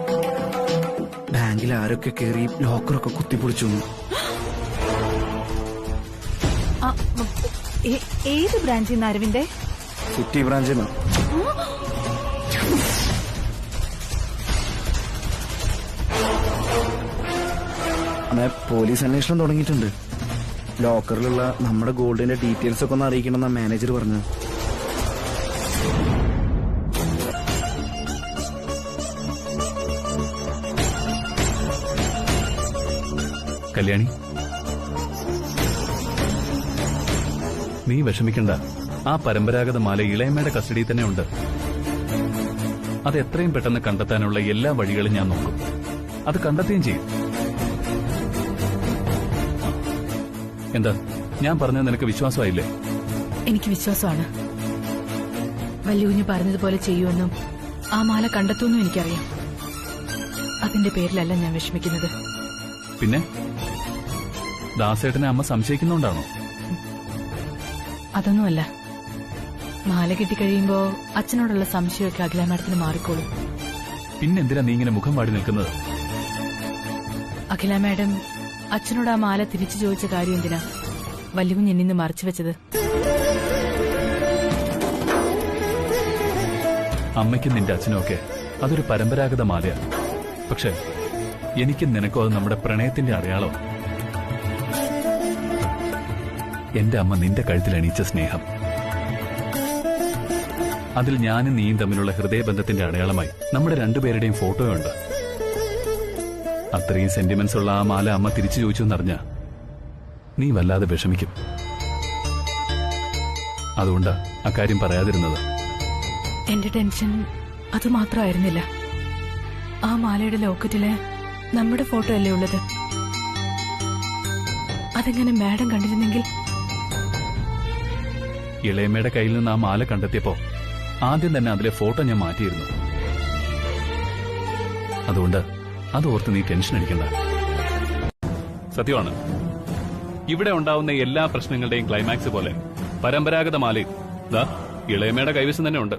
ബാങ്കിൽ ആരൊക്കെ കയറി ലോക്കറൊക്കെ കുത്തിപ്പൊളിച്ചു. ഏത് ബ്രാഞ്ചിൽ നിന്ന് അരവിന്ദേ? സിറ്റി ബ്രാഞ്ചിൽ നിന്ന്. അമ്മ, പോലീസ് അന്വേഷണം തുടങ്ങിയിട്ടുണ്ട്. ലോക്കറിലുള്ള നമ്മുടെ ഗോൾഡിന്റെ ഡീറ്റെയിൽസ് ഒക്കെ ഒന്ന് അറിയിക്കണമെന്നാ മാനേജർ പറഞ്ഞു. കല്യാണി, നീ വിഷമിക്കണ്ട. ആ പരമ്പരാഗത മാല ഇളയമ്മയുടെ കസ്റ്റഡിയിൽ തന്നെ ഉണ്ട്. അത് എത്രയും പെട്ടെന്ന് കണ്ടെത്താനുള്ള എല്ലാ വഴികളും ഞാൻ നോക്കും. അത് കണ്ടെത്തുകയും ചെയ്യും. എന്താ, ഞാൻ പറഞ്ഞത് നിനക്ക് വിശ്വാസമായില്ലേ? എനിക്ക് വിശ്വാസമാണ്. വല്യുകുഞ്ഞ് പറഞ്ഞതുപോലെ ചെയ്യുമെന്നും ആ മാല കണ്ടെത്തുമെന്നും എനിക്കറിയാം. അതിന്റെ പേരിലല്ല ഞാൻ വിഷമിക്കുന്നത്. പിന്നെ ദാസേട്ടനെ അമ്മ സംശയിക്കുന്നുണ്ടാണോ? അതൊന്നുമല്ല. മാല കിട്ടിക്കഴിയുമ്പോ അച്ഛനോടുള്ള സംശയമൊക്കെ അഖില മാഡത്തിന് മാറിക്കോളും. പിന്നെന്തിനാ നീ ഇങ്ങനെ മുഖം പാടി നിൽക്കുന്നത്? അഖില മാഡം അച്ഛനോട് ആ മാല തിരിച്ചു ചോദിച്ച കാര്യം എന്തിനാ വല്യുകുഞ്ഞ് എന്നിന്ന് മറച്ചു വെച്ചത്? അമ്മയ്ക്കും നിന്റെ അച്ഛനും ഒക്കെ അതൊരു പരമ്പരാഗത മാലയാണ്. പക്ഷെ എനിക്കും നിനക്കും അത് നമ്മുടെ പ്രണയത്തിന്റെ അടയാളം. എന്റെ അമ്മ നിന്റെ കഴുത്തിൽ അണിയിച്ച സ്നേഹം, അതിൽ ഞാനും നീയും തമ്മിലുള്ള ഹൃദയബന്ധത്തിന്റെ അടയാളമായി നമ്മുടെ രണ്ടുപേരുടെയും ഫോട്ടോയുണ്ട്. അത്രയും സെന്റിമെന്റ്സ് ഉള്ള ആ മാല അമ്മ തിരിച്ചു ചോദിച്ചു എന്നറിഞ്ഞ നീ വല്ലാതെ വിഷമിക്കും. അതുകൊണ്ടാ അക്കാര്യം പറയാതിരുന്നത്. എന്റെ ടെൻഷൻ അതുമാത്രമായിരുന്നില്ല. ആ മാലയുടെ ലോക്കറ്റില് നമ്മുടെ ഫോട്ടോ അല്ലേ ഉള്ളത്? അതെങ്ങനെ മാഡം കണ്ടിരുന്നെങ്കിൽ? ഇളയമ്മയുടെ കയ്യിൽ നിന്ന് ആ മാല കണ്ടെത്തിയപ്പോ ആദ്യം തന്നെ അതിലെ ഫോട്ടോ ഞാൻ മാറ്റിയിരുന്നു. അതുകൊണ്ട് അതോർത്ത് നീ ടെൻഷൻ അടിക്കണ്ട. സത്യമാണ്, ഇവിടെ ഉണ്ടാവുന്ന എല്ലാ പ്രശ്നങ്ങളുടെയും ക്ലൈമാക്സ് പോലെ പരമ്പരാഗത മാലയും ദാ ഇളയമ്മയുടെ കൈവശം തന്നെ ഉണ്ട്.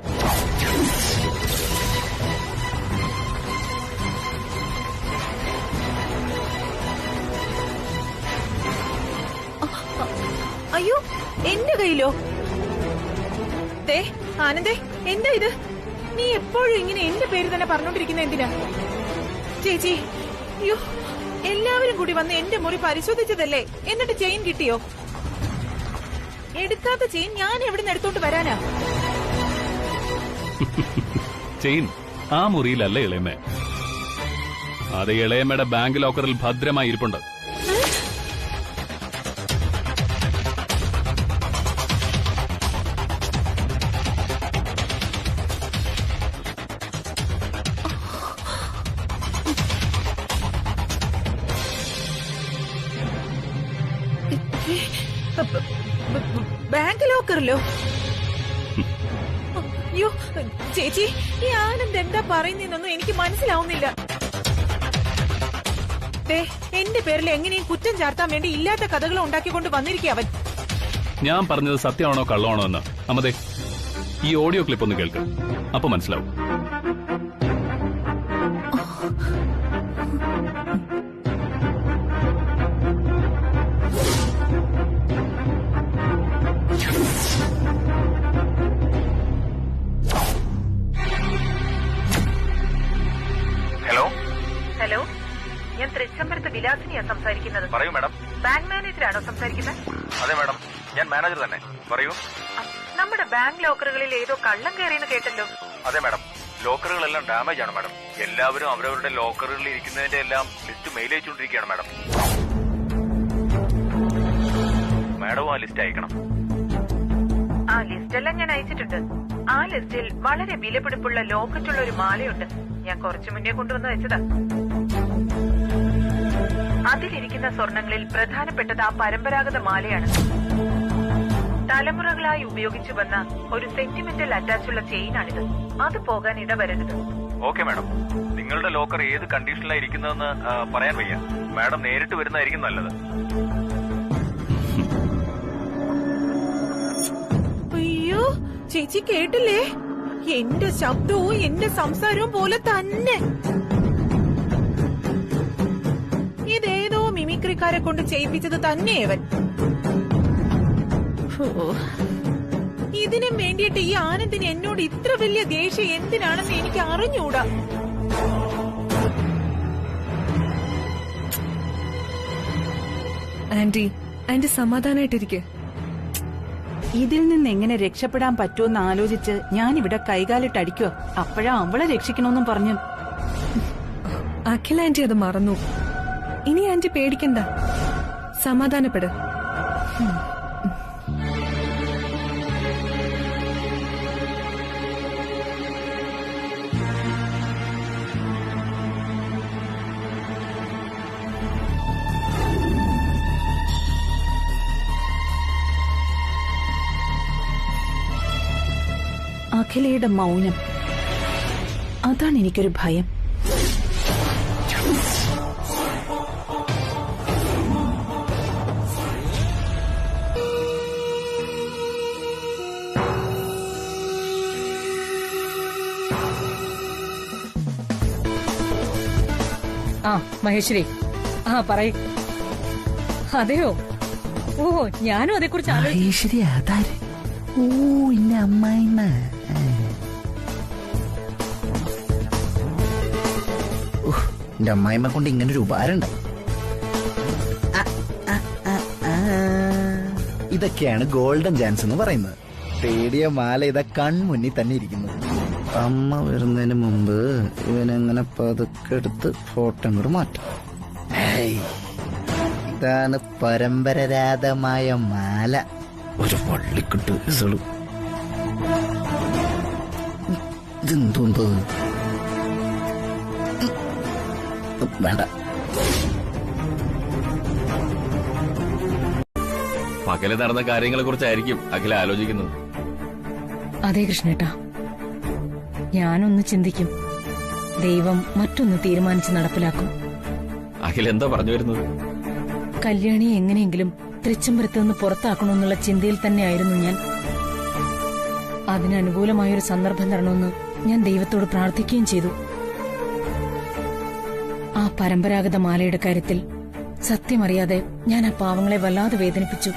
അയ്യോ, എന്റെ കയ്യിലോ? ദേ ആനന്ദേ, എന്താ ഇത്? നീ എപ്പോഴും ഇങ്ങനെ എന്റെ പേര് തന്നെ പറഞ്ഞോണ്ടിരിക്കുന്ന എന്തിനാ? ചേച്ചി, അയ്യോ, എല്ലാവരും കൂടി വന്ന് എന്റെ മുറി പരിശോധിച്ചതല്ലേ? എന്നിട്ട് ചെയിൻ കിട്ടിയോ? എടുക്കാത്ത ചെയിൻ ഞാൻ എവിടെ നിന്ന് എടുത്തോണ്ട് വരാനാ? ചെയിൻ ആ മുറിയിലല്ല ഇളയമ്മ. അത് ഇളയമ്മയുടെ ബാങ്ക് ലോക്കറിൽ ഭദ്രമായി ഇരിപ്പുണ്ട്. ബാങ്ക് ലോക്കറിലോ? അയ്യോ ചേച്ചി, ഈ ആനന്ദ് എന്താ പറയുന്നതെന്നൊന്നും എനിക്ക് മനസ്സിലാവുന്നില്ല. എന്റെ പേരിൽ എങ്ങനെയും കുറ്റം ചാർത്താൻ വേണ്ടി ഇല്ലാത്ത കഥകൾ ഉണ്ടാക്കിക്കൊണ്ട് വന്നിരിക്കുക അവൻ. ഞാൻ പറഞ്ഞത് സത്യമാണോ കള്ളമാണോ എന്ന് അമ്മതേ ഈ ഓഡിയോ ക്ലിപ്പ് ഒന്ന് കേൾക്കും, അപ്പൊ മനസ്സിലാവും. ഹലോ, ഞാൻ തൃച്ചംബരത്ത് വിലാസിനിയാ സംസാരിക്കുന്നത്. പറയൂ മാഡം. ബാങ്ക് മാനേജറാണോ സംസാരിക്കുന്നത്? അതെ മാഡം, ഞാൻ മാനേജർ തന്നെ. പറയൂ. നമ്മുടെ ബാങ്ക് ലോക്കറുകളിൽ ഏതോ കള്ളം കയറിയെന്ന് കേട്ടല്ലോ. അതെ മാഡം, ലോക്കറുകളെല്ലാം ഡാമേജ് ആണ് മാഡം. എല്ലാവരും അവരവരുടെ ലോക്കറുകളിൽ ഇരിക്കുന്നതിന്റെ എല്ലാം ലിസ്റ്റ് മെയിൽ അയച്ചുകൊണ്ടിരിക്കുകയാണ് മാഡം. മാഡവും ആ ലിസ്റ്റ് അയക്കണം. ആ ലിസ്റ്റെല്ലാം ഞാൻ അയച്ചിട്ടുണ്ട്. ആ ലിസ്റ്റിൽ വളരെ വിലപിടിപ്പുള്ള ലോക്കറ്റുള്ള ഒരു മാലയുണ്ട്. ഞാൻ കുറച്ചു മുന്നേ കൊണ്ടുവന്ന് വെച്ചതാ. അതിലിരിക്കുന്ന സ്വർണങ്ങളിൽ പ്രധാനപ്പെട്ടത് ആ പരമ്പരാഗത മാലയാണ്. തലമുറകളായി ഉപയോഗിച്ചു വന്ന ഒരു സെന്റിമെന്റൽ അറ്റാച്ചുള്ള ചെയിനാണിത്. അത് പോകാൻ ഇടവരരുത്. ഓക്കെ മാഡം, നിങ്ങളുടെ ലോക്കർ ഏത് കണ്ടീഷനിലാണ് ഇരിക്കുന്നതെന്ന് പറയാൻ വയ്യ. മാഡം നേരിട്ട് വരുന്നതായിരിക്കും നല്ലത്. അയ്യോ ചേച്ചി കേട്ടില്ലേ? എന്റെ ശബ്ദവും എന്റെ സംസാരവും പോലെ തന്നെ. ഇതേതോ മിമിക്രിക്കാരെ കൊണ്ട് ചെയ്യിപ്പിച്ചത് തന്നെയവൻ. ഇതിനും വേണ്ടിയിട്ട് ഈ ആനന്ദിന് എന്നോട് ഇത്ര വലിയ ദേഷ്യം എന്തിനാണെന്ന് എനിക്ക് അറിഞ്ഞൂടാ. ആന്റി സമാധാനായിട്ടിരിക്കെ. ഇതിൽ നിന്ന് എങ്ങനെ രക്ഷപ്പെടാൻ പറ്റുമെന്ന് ആലോചിച്ച് ഞാനിവിടെ കൈകാലിട്ടടിക്കുക. അപ്പോഴാ അവളെ രക്ഷിക്കണമെന്നും പറഞ്ഞു. അഖില ആന്റി അത് മറന്നു. ഇനി ആന്റി പേടിക്കണ്ട, സമാധാനപ്പെട്. അഖിലയുടെ മൗനം, അതാണ് എനിക്കൊരു ഭയം. ആ മഹേശ്വരി, ആ പറയ്. അതെയോ? ഓ, ഞാനും അതേക്കുറിച്ച് മഹേശ്വരി അതാര്? ഓ, എന്റെ അമ്മായിമ്മ. എന്റെ അമ്മായിമ്മ കൊണ്ട് ഇങ്ങനൊരു ഉപകാരം ഉണ്ട്. ഇതൊക്കെയാണ് ഗോൾഡൻ ചാൻസ് എന്ന് പറയുന്നത്. തേടിയ മാല ഇതാ കൺമുന്നിൽ തന്നെ ഇരിക്കുന്നു. അമ്മ വരുന്നതിന് മുമ്പ് ഇവനെങ്ങനെ പതുക്കെ എടുത്ത് ഫോട്ടോ കൂടെ മാറ്റും. ഇതാണ് പരമ്പരാഗതമായ മാല. ഒരു വള്ളിക്കിട്ട് ഇസളു. ഇതെന്തോന്തോ വേണ്ട. പകല് നടന്ന കാര്യങ്ങളെ കുറിച്ചായിരിക്കും അഖില ആലോചിക്കുന്നത്. അതെ കൃഷ്ണേട്ടാ, ഞാനൊന്ന് ചിന്തിക്കും. ദൈവം മറ്റൊന്ന് തീരുമാനിച്ച് നടപ്പിലാക്കും. അഖില എന്താ പറഞ്ഞു വരുന്നത്? കല്യാണിയെ എങ്ങനെയെങ്കിലും തൃച്ചംബരത്ത് നിന്ന് പുറത്താക്കണമെന്നുള്ള ചിന്തയിൽ തന്നെയായിരുന്നു ഞാൻ. അതിനനുകൂലമായൊരു സന്ദർഭം തരണമെന്ന് ഞാൻ ദൈവത്തോട് പ്രാർത്ഥിക്കുകയും ചെയ്തു. ആ പരമ്പരാഗത മാലയുടെ കാര്യത്തിൽ സത്യമറിയാതെ ഞാൻ ആ പാവങ്ങളെ വല്ലാതെ വേദനിപ്പിച്ചു.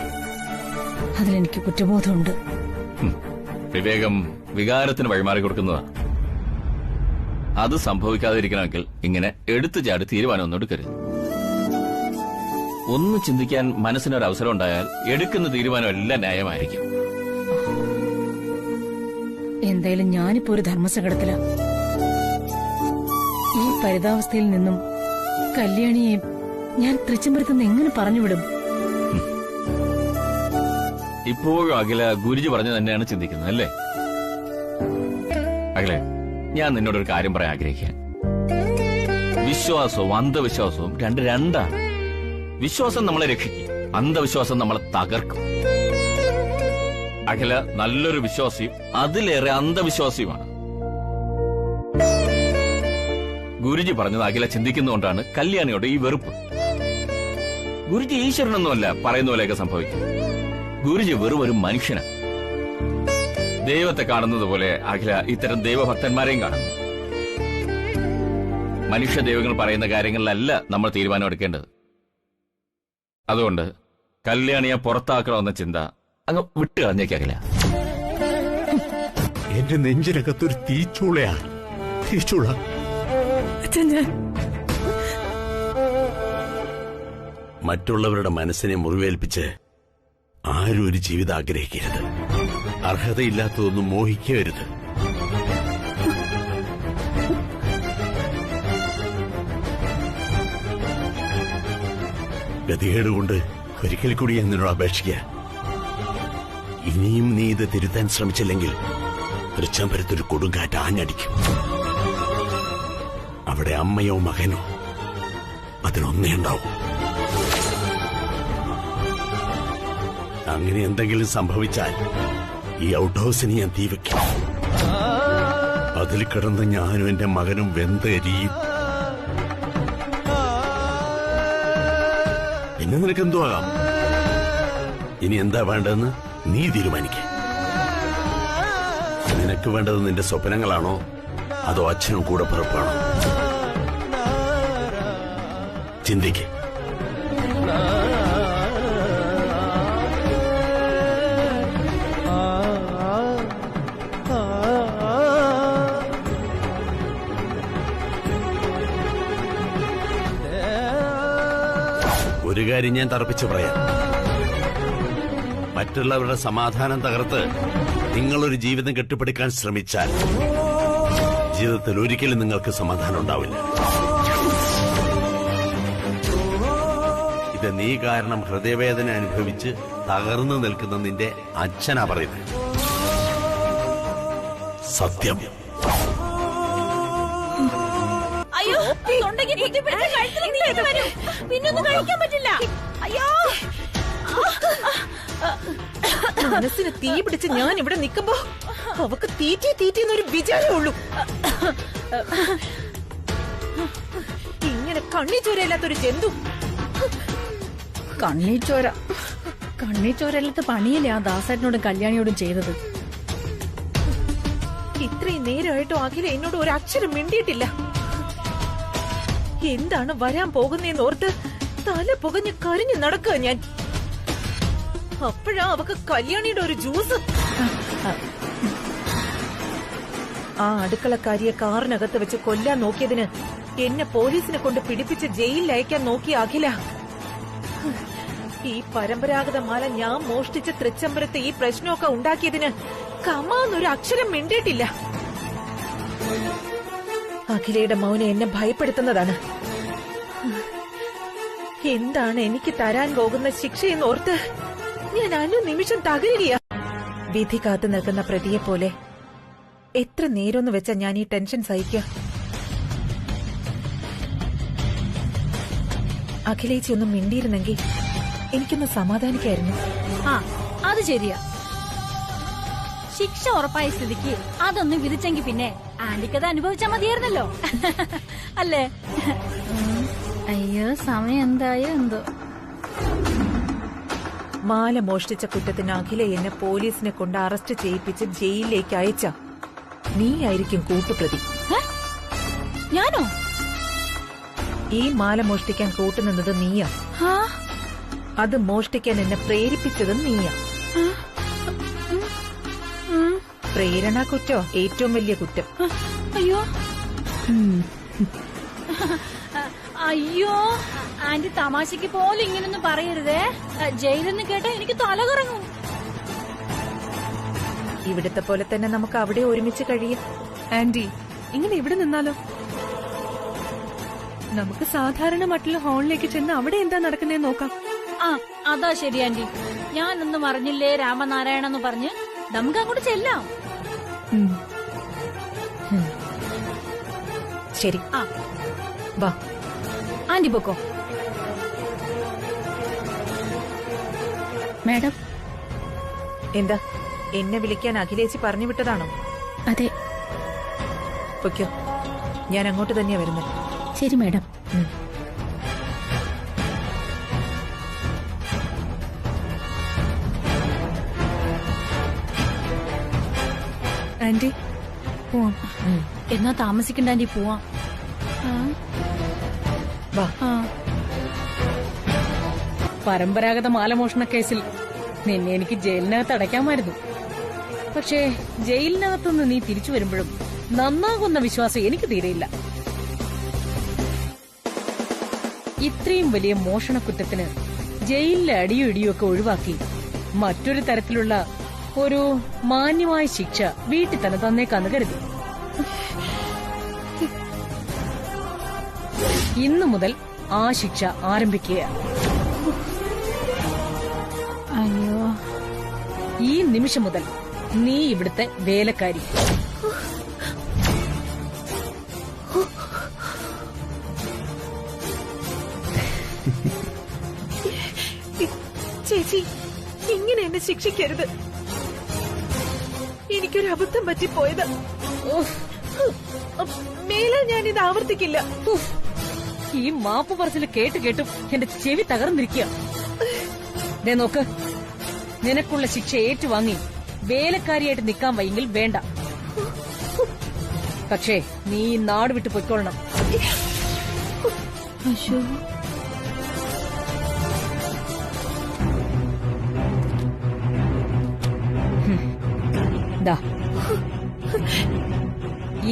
അതിലെനിക്ക് കുറ്റബോധമുണ്ട്. വിവേകം വികാരത്തിന് വഴിമാറി കൊടുക്കുന്നതാ. അത് സംഭവിക്കാതിരിക്കണമെങ്കിൽ ഇങ്ങനെ എടുത്തു ചാടി തീരുമാനമൊന്നും എടുക്കരുത്. ഒന്ന് ചിന്തിക്കാൻ മനസ്സിനൊരവസരം ഉണ്ടായാൽ എടുക്കുന്ന തീരുമാനം എല്ലാം ന്യായമായിരിക്കും. എന്തായാലും ഞാനിപ്പോ ഒരു ധർമ്മസങ്കടത്തില. ഈ പരിതാവസ്ഥയിൽ നിന്നും കല്യാണിയെ ഞാൻ തൃച്ചംബരത്തുനിന്ന് എങ്ങനെ പറഞ്ഞുവിടും? ഇപ്പോഴും അഖില ഗുരുജി പറഞ്ഞു തന്നെയാണ് ചിന്തിക്കുന്നത്, അല്ലേ? അഖിലെ, ഞാൻ നിന്നോടൊരു കാര്യം പറയാൻ ആഗ്രഹിക്കാൻ. വിശ്വാസവും അന്ധവിശ്വാസവും രണ്ടാണ്. വിശ്വാസം നമ്മളെ രക്ഷിക്കും, അന്ധവിശ്വാസം നമ്മളെ തകർക്കും. അഖില നല്ലൊരു വിശ്വാസിയും അതിലേറെ അന്ധവിശ്വാസിയുമാണ്. ഗുരുജി പറഞ്ഞത് അഖില ചിന്തിക്കുന്നതുകൊണ്ടാണ് കല്യാണിയോട് ഈ വെറുപ്പ്. ഗുരുജി ഈശ്വരനൊന്നുമല്ല പറയുന്ന പോലെയൊക്കെ സംഭവിക്കും. ഗുരുജി വെറും ഒരു മനുഷ്യനാണ്. ദൈവത്തെ കാണുന്നത് പോലെ അഖില ഇത്തരം ദൈവഭക്തന്മാരെയും കാണുന്നു. മനുഷ്യ ദൈവങ്ങൾ പറയുന്ന കാര്യങ്ങളിലല്ല നമ്മൾ തീരുമാനം എടുക്കേണ്ടത്. അതുകൊണ്ട് കല്യാണിയെ പുറത്താക്കണമെന്ന ചിന്ത അങ്ങ് വിട്ടുകളഞ്ഞേക്കല്ല. എന്റെ നെഞ്ചിനകത്തൊരു തീച്ചൂളയാണ്. തീച്ചൂള. മറ്റുള്ളവരുടെ മനസ്സിനെ മുറിവേൽപ്പിച്ച് ആരും ഒരു ജീവിതം ആഗ്രഹിക്കരുത്. അർഹതയില്ലാത്തതൊന്നും മോഹിക്കരുത്. ഗതികേടുകൊണ്ട് ഒരിക്കൽ കൂടി ഞാൻ നിന്നോട് അപേക്ഷിക്കുക. ഇനിയും നീ ഇത് തിരുത്താൻ ശ്രമിച്ചില്ലെങ്കിൽ തൃച്ചംബരത്തൊരു കൊടുങ്കാറ്റ് ആഞ്ഞടിക്കും. അവിടെ അമ്മയോ മകനോ അതിനൊന്നേ ഉണ്ടാവും. അങ്ങനെ എന്തെങ്കിലും സംഭവിച്ചാൽ ഈ ഔട്ട് ഹൗസിന് ഞാൻ തീവയ്ക്കും. അതിൽ കിടന്ന് ഞാനും എന്റെ മകനും വെന്തെരിയും. പിന്നെ നിനക്കെന്തോ ആകാം. ഇനി എന്താ വേണ്ടതെന്ന് നീ തീരുമാനിക്ക. നിനക്ക് വേണ്ടത് നിന്റെ സ്വപ്നങ്ങളാണോ അതോ അച്ഛനും കൂടെ പുറപ്പാണോ? ചിന്തിക്ക്. ഒരു കാര്യം ഞാൻ തറപ്പിച്ചു പറയാം. മറ്റുള്ളവരുടെ സമാധാനം തകർത്ത് നിങ്ങളൊരു ജീവിതം കെട്ടിപ്പടുക്കാൻ ശ്രമിച്ചാൽ ജീവിതത്തിൽ ഒരിക്കലും നിങ്ങൾക്ക് സമാധാനം ഉണ്ടാവില്ല. ഇത് നീ കാരണം ഹൃദയവേദന അനുഭവിച്ച് തകർന്നു നിൽക്കുന്ന നിന്റെ അച്ഛനാ പറയുന്നത്. സത്യം. അയ്യോ, തൊണ്ടയ്ക്ക് കുത്തിപ്പിടിച്ച് കഴുത്തിൽ നീര് വരും. പിന്നൊന്നും കഴിക്കാൻ പറ്റില്ല. അയ്യോ, മനസ്സിന് തീ പിടിച്ച് ഞാൻ ഇവിടെ നിൽക്കുമ്പോ അവക്ക് തീറ്റെന്നൊരു വിചാരമുള്ളൂ. ഇങ്ങനെ കണ്ണിച്ചോരയില്ലാത്തൊരു ജന്തു. കണ്ണിച്ചോരല്ലാത്ത പണിയല്ലേ ആ ദാസേട്ടനോടും കല്യാണിയോടും ചെയ്തത്. ഇത്രയും നേരമായിട്ടും അഖില എന്നോട് ഒരു അക്ഷരം മിണ്ടിയിട്ടില്ല. എന്താണ് വരാൻ പോകുന്നേന്നോർത്ത് തല പുകഞ്ഞ് കരിഞ്ഞു നടക്കുക ഞാൻ. അപ്പോഴാ അവക്ക് കല്യാണിയുടെ ഒരു ജ്യൂസ്. ആ അടുക്കളക്കാരിയെ കാറിനകത്ത് വെച്ച് കൊല്ലാൻ നോക്കിയതിന് എന്നെ പോലീസിനെ കൊണ്ട് പിടിപ്പിച്ച് ജയിലിൽ അയക്കാൻ നോക്കിയ അഖില ഈ പരമ്പരാഗത മാല ഞാൻ മോഷ്ടിച്ച തൃച്ചംബരത്ത് ഈ പ്രശ്നമൊക്കെ ഉണ്ടാക്കിയതിന് കമാന്നൊരു അക്ഷരം മിണ്ടിയിട്ടില്ല. അഖിലയുടെ മൗനം എന്നെ ഭയപ്പെടുത്തുന്നതാണ്. എന്താണ് എനിക്ക് തരാൻ പോകുന്ന ശിക്ഷയെന്നോർത്ത് ഞാൻ അനുനിമിഷം തകരുകയാ. വിധി കാത്തു നിൽക്കുന്ന പ്രതിയെ പോലെ എത്ര നേരമെന്ന് വെച്ചാ ഞാൻ ഈ ടെൻഷൻ സഹിക്കുക. അഖിലേച്ചി ഒന്നും മിണ്ടിയിരുന്നെങ്കിൽ എനിക്കൊന്ന് സമാധാനിക്കായിരുന്നു. ആ, അത് ശരിയാ. ശിക്ഷ ഉറപ്പായ സ്ഥിതിക്ക് അതൊന്ന് വിധിച്ചെങ്കിൽ പിന്നെ ആന്റിക്കത് അനുഭവിച്ചാ മതിയായിരുന്നല്ലോ, അല്ലേ? അയ്യോ, സമയം എന്തായോ എന്തോ. മാല മോഷ്ടിച്ച കുറ്റത്തിന് അഖില എന്നെ പോലീസിനെ കൊണ്ട് അറസ്റ്റ് ചെയ്യിപ്പിച്ച് ജയിലിലേക്ക് അയച്ച നീയായിരിക്കും കൂട്ടുപ്രതി. ഞാനോ? ഈ മാല മോഷ്ടിക്കാൻ കൂട്ടുനിന്നത് നീയാ. അത് മോഷ്ടിക്കാൻ എന്നെ പ്രേരിപ്പിച്ചതും നീയാ. പ്രേരണ കുറ്റോ ഏറ്റവും വലിയ കുറ്റം. അയ്യോ അയ്യോ, ആന്റി തമാശക്ക് പോലും ഇങ്ങനൊന്നും പറയരുതേ. ജയിലെന്ന് കേട്ടാ എനിക്ക് തലകറങ്ങും. ഇവിടത്തെ പോലെ തന്നെ നമുക്ക് അവിടെ ഒരുമിച്ച് കഴിയും. ആന്റി, ഇങ്ങനെ ഇവിടെ നിന്നാലോ? നമുക്ക് സാധാരണ മറ്റുള്ള ഹാളിലേക്ക് ചെന്ന് അവിടെ എന്താ നടക്കുന്നതെന്ന് നോക്കാം. ആ, അതാ ശരി ആന്റി. ഞാനൊന്നും അറിഞ്ഞില്ലേ രാമനാരായണ എന്ന് പറഞ്ഞ് നമുക്ക് അങ്ങോട്ട് ചെല്ലാം. ശരി, ആ വാ. ആന്റി പൊക്കോ. മാഡം, എന്താ എന്നെ വിളിക്കാൻ അഖിലേച്ചി പറഞ്ഞു വിട്ടതാണോ? അതെ. പൊയ്ക്കോ, ഞാൻ അങ്ങോട്ട് തന്നെയാ വരുന്നത്. ശരി മാഡം. ആന്റി പോവാം. എന്നാ താമസിക്കണ്ട ആന്റി, പോവാം. വാ. പരമ്പരാഗത മാലമോഷണ കേസിൽ നിന്നെ എനിക്ക് ജയിലിനകത്ത് അടയ്ക്കാമായിരുന്നു. പക്ഷേ ജയിലിനകത്തുനിന്ന് നീ തിരിച്ചു വരുമ്പോഴും നന്നാകുന്ന വിശ്വാസം എനിക്ക് തീരെയില്ല. ഇത്രയും വലിയ മോഷണക്കുറ്റത്തിന് ജയിലിലെ അടിയും ഇടിയും ഒക്കെ ഒഴിവാക്കി മറ്റൊരു തരത്തിലുള്ള ഒരു മാന്യമായ ശിക്ഷ വീട്ടിൽ തന്നെ തന്നേക്കാന്ന് കരുതി. ഇന്നു മുതൽ ആ ശിക്ഷ ആരംഭിക്കുകയാണ്. അയ്യോ, ഈ നിമിഷം മുതൽ നീ ഇവിടുത്തെ വേലക്കാരി. ചേച്ചി, ഇങ്ങനെ എന്നെ ശിക്ഷിക്കരുത്. എനിക്കൊരു അബദ്ധം പറ്റിപ്പോയത്. മേലെ ഞാനിത് ആവർത്തിക്കില്ല. ഈ മാപ്പ് പറച്ചില് കേട്ട് കേട്ടും എന്റെ ചെവി തകർന്നിരിക്കുക. നോക്ക്, നിനക്കുള്ള ശിക്ഷ ഏറ്റുവാങ്ങി വേലക്കാരിയായിട്ട് നിൽക്കാൻ വയ്യെങ്കിൽ വേണ്ട. പക്ഷേ നീ ഈ നാട് വിട്ടു പൊയ്ക്കൊള്ളണം.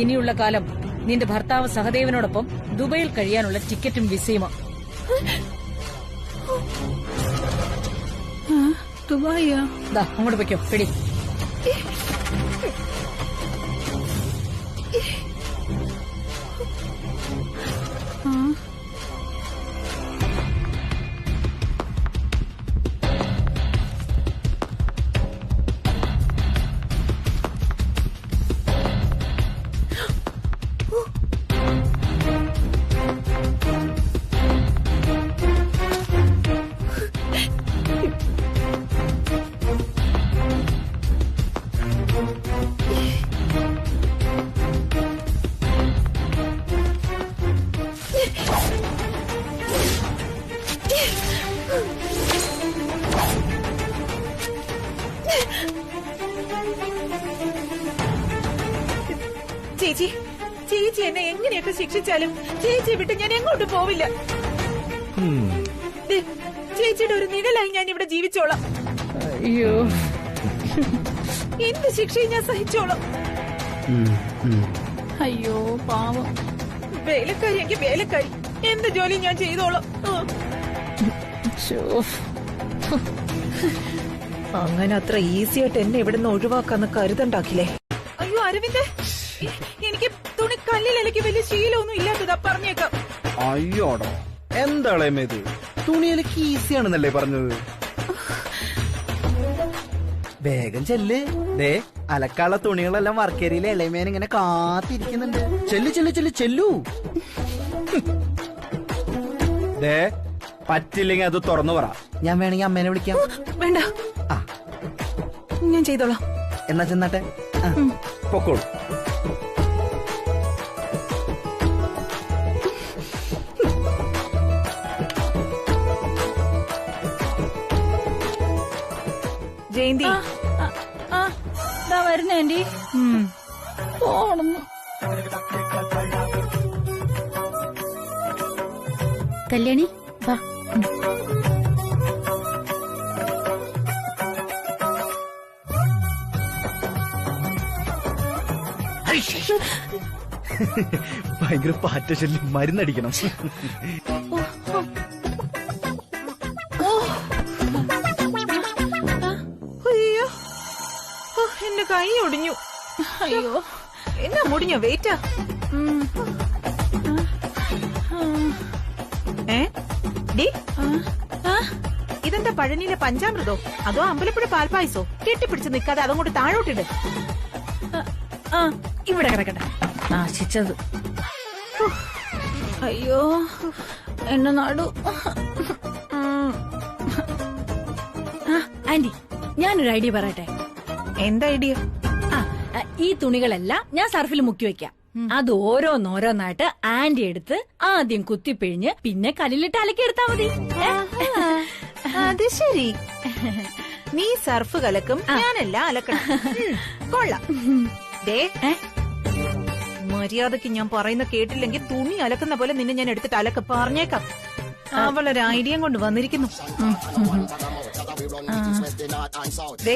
ഇനിയുള്ള കാലം നിന്റെ ഭർത്താവ് സഹദേവനോടൊപ്പം ദുബൈയിൽ കഴിയാനുള്ള ടിക്കറ്റും വിസയുമാ. ദുബായിയാ? അങ്ങോട്ട് പൊയ്ക്കോ, പിടി. ചേച്ചി, ചേച്ചി എന്നെ എങ്ങനെയൊക്കെ ശിക്ഷിച്ചാലും ചേച്ചിയെ വിട്ട് ഞാൻ എങ്ങോട്ട് പോവില്ല. ചേച്ചിയുടെ ഒരു നിഴലായി ഞാൻ ഇവിടെ ജീവിച്ചോളാം. അയ്യോ, എന്ത് ശിക്ഷയും ഞാൻ സഹിച്ചോളാം. അയ്യോ പാവം. വേലക്കാരി എങ്കിൽ വേലക്കാരി, എന്ത് ജോലി ഞാൻ ചെയ്തോളാം. അങ്ങനെ അത്ര ഈസി ആയിട്ട് എന്നെ ഇവിടുന്ന് ഒഴിവാക്കാന്ന് കരുതണ്ടാക്കില്ലേ. അയ്യോ അരവിന്ദ്, എനിക്ക് തുണി കല്ലിലലക്ക് വലിയ ശീലമൊന്നും ഇല്ലാത്തതാ, പറഞ്ഞേക്കാം. അയ്യോടോ, എന്താളേ ഇത്? തുണിയിലേക്ക് ഈസിയാണെന്നല്ലേ പറഞ്ഞത്? വേഗം ചെല്ല്. ദേ, അലക്കാനുള്ള തുണികളെല്ലാം വർക്കേരിയിലെ ഇളയമേൻ ഇങ്ങനെ കാത്തിരിക്കുന്നുണ്ട്. ചെല്ലു ചെല്ലു ചെല്ലു ചെല്ലു. ദേ, പറ്റില്ലെങ്കിൽ അത് തുറന്നു പറ. ഞാൻ വേണമെങ്കിൽ അമ്മേനെ വിളിക്കാം. വേണ്ട, ഞാൻ ചെയ്തോളാം. എന്നാ ചെന്നാട്ടെ, പൊക്കോളൂ. ജയന്തി, വരുന്ന ആന്റി. പോണെന്ന്. കല്യാണി വാ. ഭയങ്കര പാറ്റ ശല്യം, മരുന്നടിക്കണം. അയ്യോ, എന്റെ കൈ ഒടിഞ്ഞു. അയ്യോ, എന്നാ മുടിഞ്ഞോ? വെയിറ്റാ. ഇതെന്താ, പഴനിയിലെ പഞ്ചാമൃതോ അതോ അമ്പലപ്പുഴ പാൽപ്പായസോ? കെട്ടിപ്പിടിച്ച് നിൽക്കാതെ അതങ്ങോട്ട് താഴോട്ടിട്. ഇവിടെ കിടക്കട്ടെ. നാശിച്ചത്. അയ്യോ, എന്നെ നാടു. ആന്റി, ഞാനൊരു ഐഡിയ പറയട്ടെ. എന്താ ഐഡിയ? ഈ തുണികളെല്ലാം ഞാൻ സർഫിൽ മുക്കി വെക്കാം. അത് ഓരോന്നോരോന്നായിട്ട് ആന്റി എടുത്ത് ആദ്യം കുത്തിപ്പിഴിഞ്ഞ് പിന്നെ കല്ലിലിട്ട് അലക്കിയെടുത്താ മതി. അത് ശരി. നീ സർഫ് കലക്കും, ഞാനെല്ലാം അലക്കണം. കൊള്ളാം. ദേ, മര്യാദക്ക് ഞാൻ പറയുന്ന കേട്ടില്ലെങ്കിൽ തുണി അലക്കുന്ന പോലെ നിന്നെ ഞാൻ എടുത്തിട്ട് അലക്ക പറഞ്ഞേക്കാം. അവളൊരു ഐഡിയ കൊണ്ട് വന്നിരിക്കുന്നു. ദേ,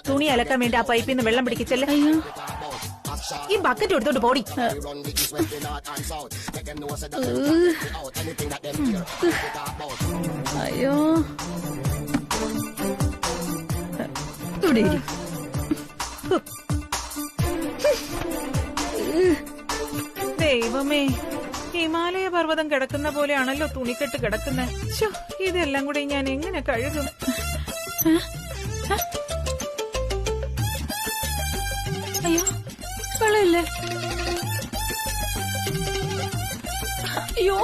തുണി അലക്കാൻ വേണ്ടി ആ പൈപ്പിൽ നിന്ന് വെള്ളം പിടിക്കിച്ചല്ലേ. ഈ ബക്കറ്റ് എടുത്തോണ്ട് പോടി. അയ്യോ, ഇവിടെ ഇരി. ദൈവമേ, ഹിമാലയ പർവ്വതം കിടക്കുന്ന പോലെയാണല്ലോ തുണിക്കെട്ട് കിടക്കുന്നത്. ഇതെല്ലാം കൂടി ഞാൻ എങ്ങനെ കഴുകും? അയ്യോ, വെള്ളമില്ലേ? അയ്യോ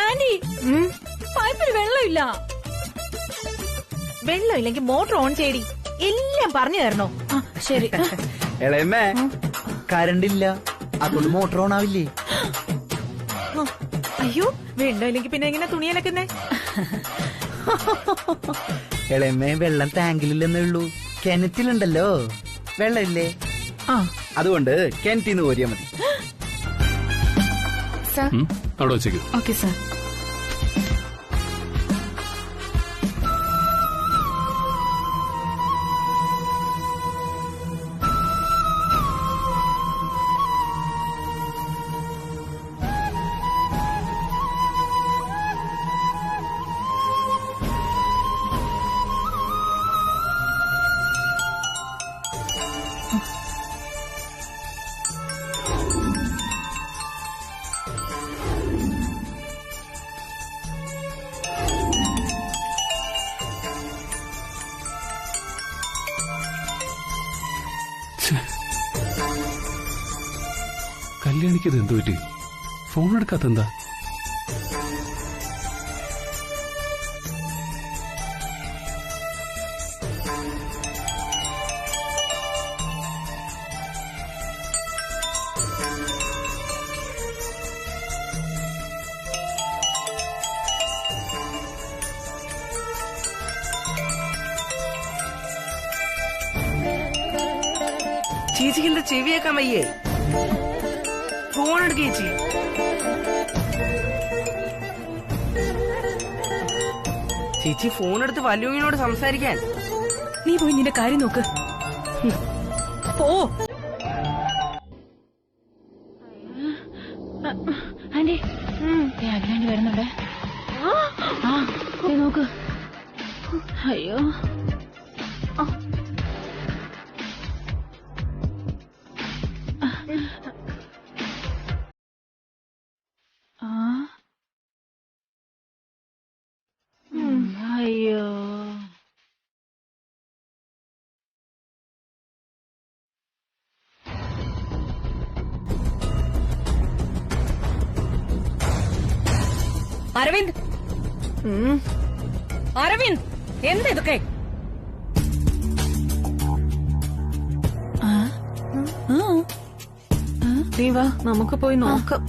ആന്റി, പൈപ്പിൽ വെള്ളമില്ല. വെള്ളമില്ലെങ്കിൽ മോട്ടർ ഓൺ ചെയ്തി. എല്ലാം പറഞ്ഞു തരണോ? ശരി. എളയമ്മേ, കരണ്ടില്ല, അതുകൊണ്ട് മോട്ടർ ഓൺ ആവില്ലേ? അയ്യോ, വെള്ളമില്ലെങ്കിൽ പിന്നെ എങ്ങനെ തുണി അലക്കുന്നേ? എളയമ്മേ, വെള്ളം ടാങ്കിലില്ലെന്നേ ഉള്ളൂ, കിണറ്റിലുണ്ടല്ലോ. വെള്ളമില്ലേ? അതുകൊണ്ട് കിണറ്റിന്ന് കോരിയാ മതി. അവിടെ വെച്ചേക്കും. Okay sir. കല്യാണിക്ക് ഇത് എന്തു പറ്റി? ഫോൺ എടുക്കാത്തെന്താ? ചേച്ചിക്ക് ചെവിയേക്കാൻ വയ്യേ? ഫോൺ എടുക്ക ചേച്ചി. ചേച്ചി ഫോൺ എടുത്ത് വല്ലുവിനോട് സംസാരിക്കാൻ. നീ പോയി നിന്റെ കാര്യം നോക്ക്. പോ. ആന്റി, അല്ലാണ്ട് വരുന്നുണ്ടേ. നോക്ക്. അയ്യോ, അയ്യോ. അരവിന്ദ്, അരവിന്ദ്, എന്താ ഇതൊക്കെ? നീ വാ, നമുക്ക് പോയി നോക്കാം.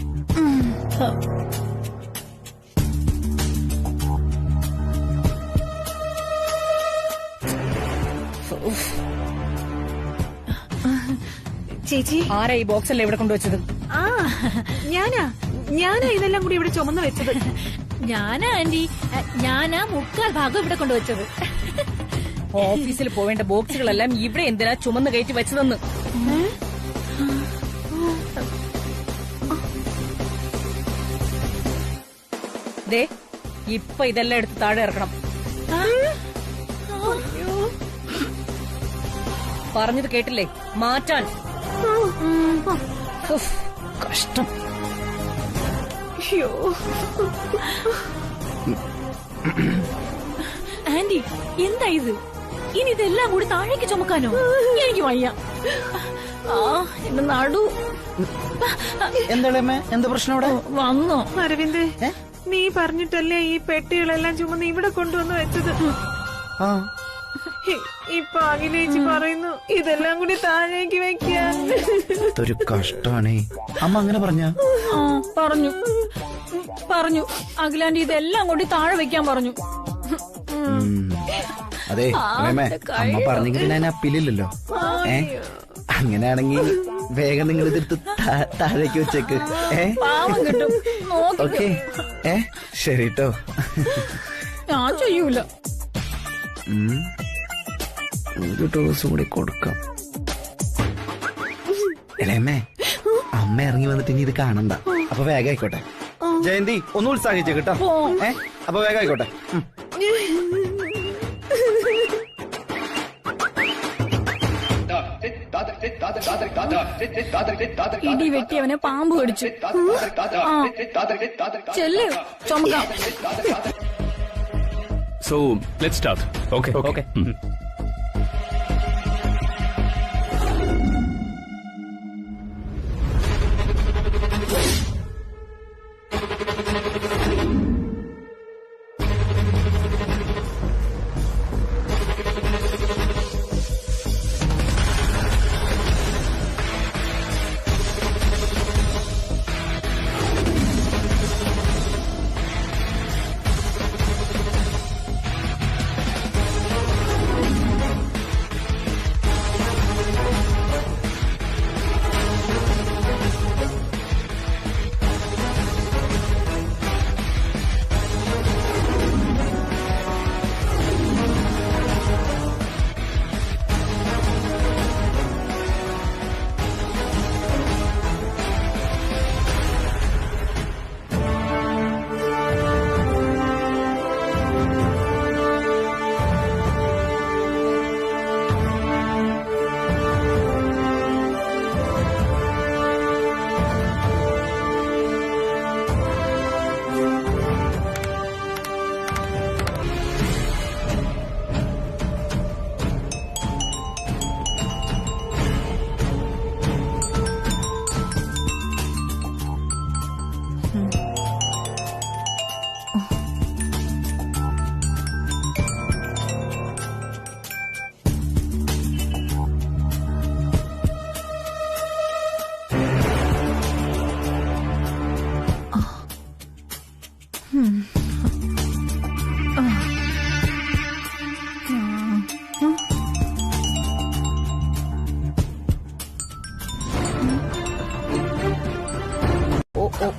ചേച്ചി, ആരാ ഈ ബോക്സ് അല്ലേ ഇവിടെ കൊണ്ടുവച്ചത്? ഞാനാ ഇതെല്ലാം കൂടി ഇവിടെ ചുമന്ന് വെച്ചത്. ഞാനാ ആന്റി, ഞാനാ മുക്കാൽ ഭാഗം ഇവിടെ കൊണ്ടുവച്ചത്. ഓഫീസിൽ പോവേണ്ട ബോക്സുകളെല്ലാം ഇവിടെ എന്തിനാ ചുമന്ന് കയറ്റി വെച്ചതെന്ന്. ദേ, ഇപ്പൊ ഇതെല്ലാം എടുത്ത് താഴെ ഇറക്കണം. പറഞ്ഞത് കേട്ടില്ലേ? മാറ്റാൻ. കഷ്ടം. ആന്റി, എന്താ ഇത്? ഇനി ഇതെല്ലാം കൂടി താഴേക്ക് ചുമക്കാനോ? എനിക്ക് വയ്യ. എന്റെ നടു. എന്താ എന്താ പ്രശ്നം ഇവിടെ? വന്നോ? അരവിന്ദ്, നീ പറഞ്ഞിട്ടല്ലേ ഈ പെട്ടികളെല്ലാം ചുമന്ന് ഇവിടെ കൊണ്ടുവന്ന് വെച്ചത്? ഇപ്പൊ അഖിലേച്ചി പറയുന്നു ഇതെല്ലാം കൂടി താഴേക്ക് വെക്കാൻ. ഇതൊരു കഷ്ടാണേ. അമ്മ അങ്ങനെ പറഞ്ഞ പറഞ്ഞു അഖിലാണ്ടി ഇതെല്ലാം കൂടി താഴെ വെക്കാൻ പറഞ്ഞു. അതെ അമ്മ പറഞ്ഞെങ്കിൽ ഞാൻ അപ്പീലില്ലല്ലോ. അങ്ങനെയാണെങ്കിൽ വേഗം നിങ്ങൾ ഇതെടുത്ത് താഴേക്ക് വെച്ചേക്ക്. ഓക്കെ ശരി കേട്ടോ. ഞാൻ ചെയ്യൂല. ഒരു ഡോസ് കൂടി കൊടുക്കാം. എളേമ്മേ അമ്മ ഇറങ്ങി വന്നിട്ട് ഇനി ഇത് കാണണ്ട. അപ്പൊ വേഗം ആയിക്കോട്ടെ. ജയന്തി ഒന്ന് ഉത്സാഹിച്ചേ കേട്ടോ. അപ്പൊ വേഗം ആയിക്കോട്ടെ. ഇടി വെട്ടിയവനെ പാമ്പ് കടിച്ചു. ചെല്ല് ചുമക്കാം. So let's start. Okay okay.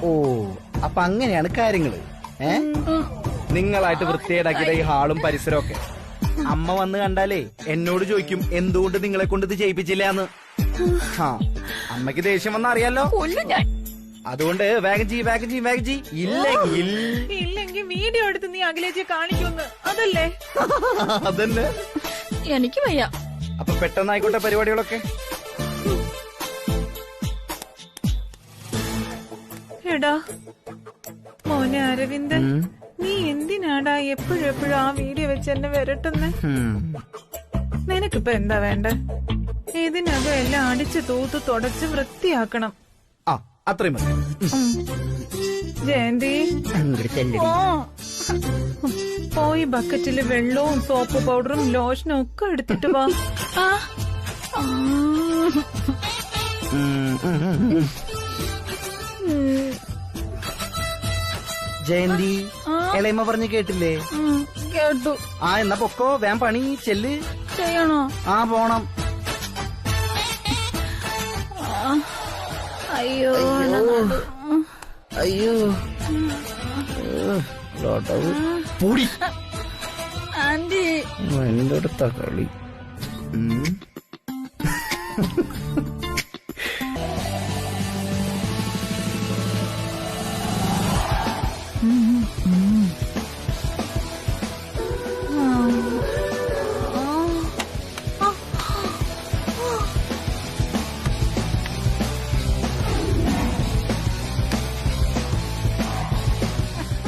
ഓ അപ്പൊ അങ്ങനെയാണ് കാര്യങ്ങള്. നിങ്ങളായിട്ട് വൃത്തിയേടാക്കിയത് ഈ ഹാളും പരിസരവും ഒക്കെ. അമ്മ വന്ന് കണ്ടാലേ എന്നോട് ചോദിക്കും എന്തുകൊണ്ട് നിങ്ങളെ കൊണ്ട് ഇത് ചെയ്യിപ്പിച്ചില്ലാന്ന്. അമ്മക്ക് ദേഷ്യം വന്ന അറിയാലോ. അതുകൊണ്ട് വേഗം ചെയ്യ്. ഇല്ലെങ്കിൽ വീഡിയോ എടുത്ത് നീ അഖിലേച്ചിയെ കാണിക്കുന്നു. അതല്ലേ അതന്നെ. എനിക്ക് വയ്യ. അപ്പൊ പെട്ടെന്നായിക്കോട്ടെ പരിപാടികളൊക്കെ. എടാ മോനെ അരവിന്ദൻ, നീ എന്തിനാടാ എപ്പോഴും ആ വീഡിയോ വെച്ച് എന്നെ വരട്ടുന്നേ? നിനക്കിപ്പോ എന്താ വേണ്ട? ഇതിനകം എല്ലാം അടിച്ചു തൂത്ത് തുടച്ച് വൃത്തിയാക്കണം. അത്രയും മതി. ജയന്തി പോയി ബക്കറ്റില് വെള്ളവും സോപ്പ് പൗഡറും ലോഷനും ഒക്കെ എടുത്തിട്ട് വാ. ജയന്തി എളയമ്മ പറഞ്ഞ് കേട്ടില്ലേ? കേട്ടു. എന്നാ പൊക്കോ, വേം പണി ചെല്ല്. ചെയ്യണോ? പോണം. അയ്യോ പൊടി ആന്റി എന്റെ അടുത്ത കളി.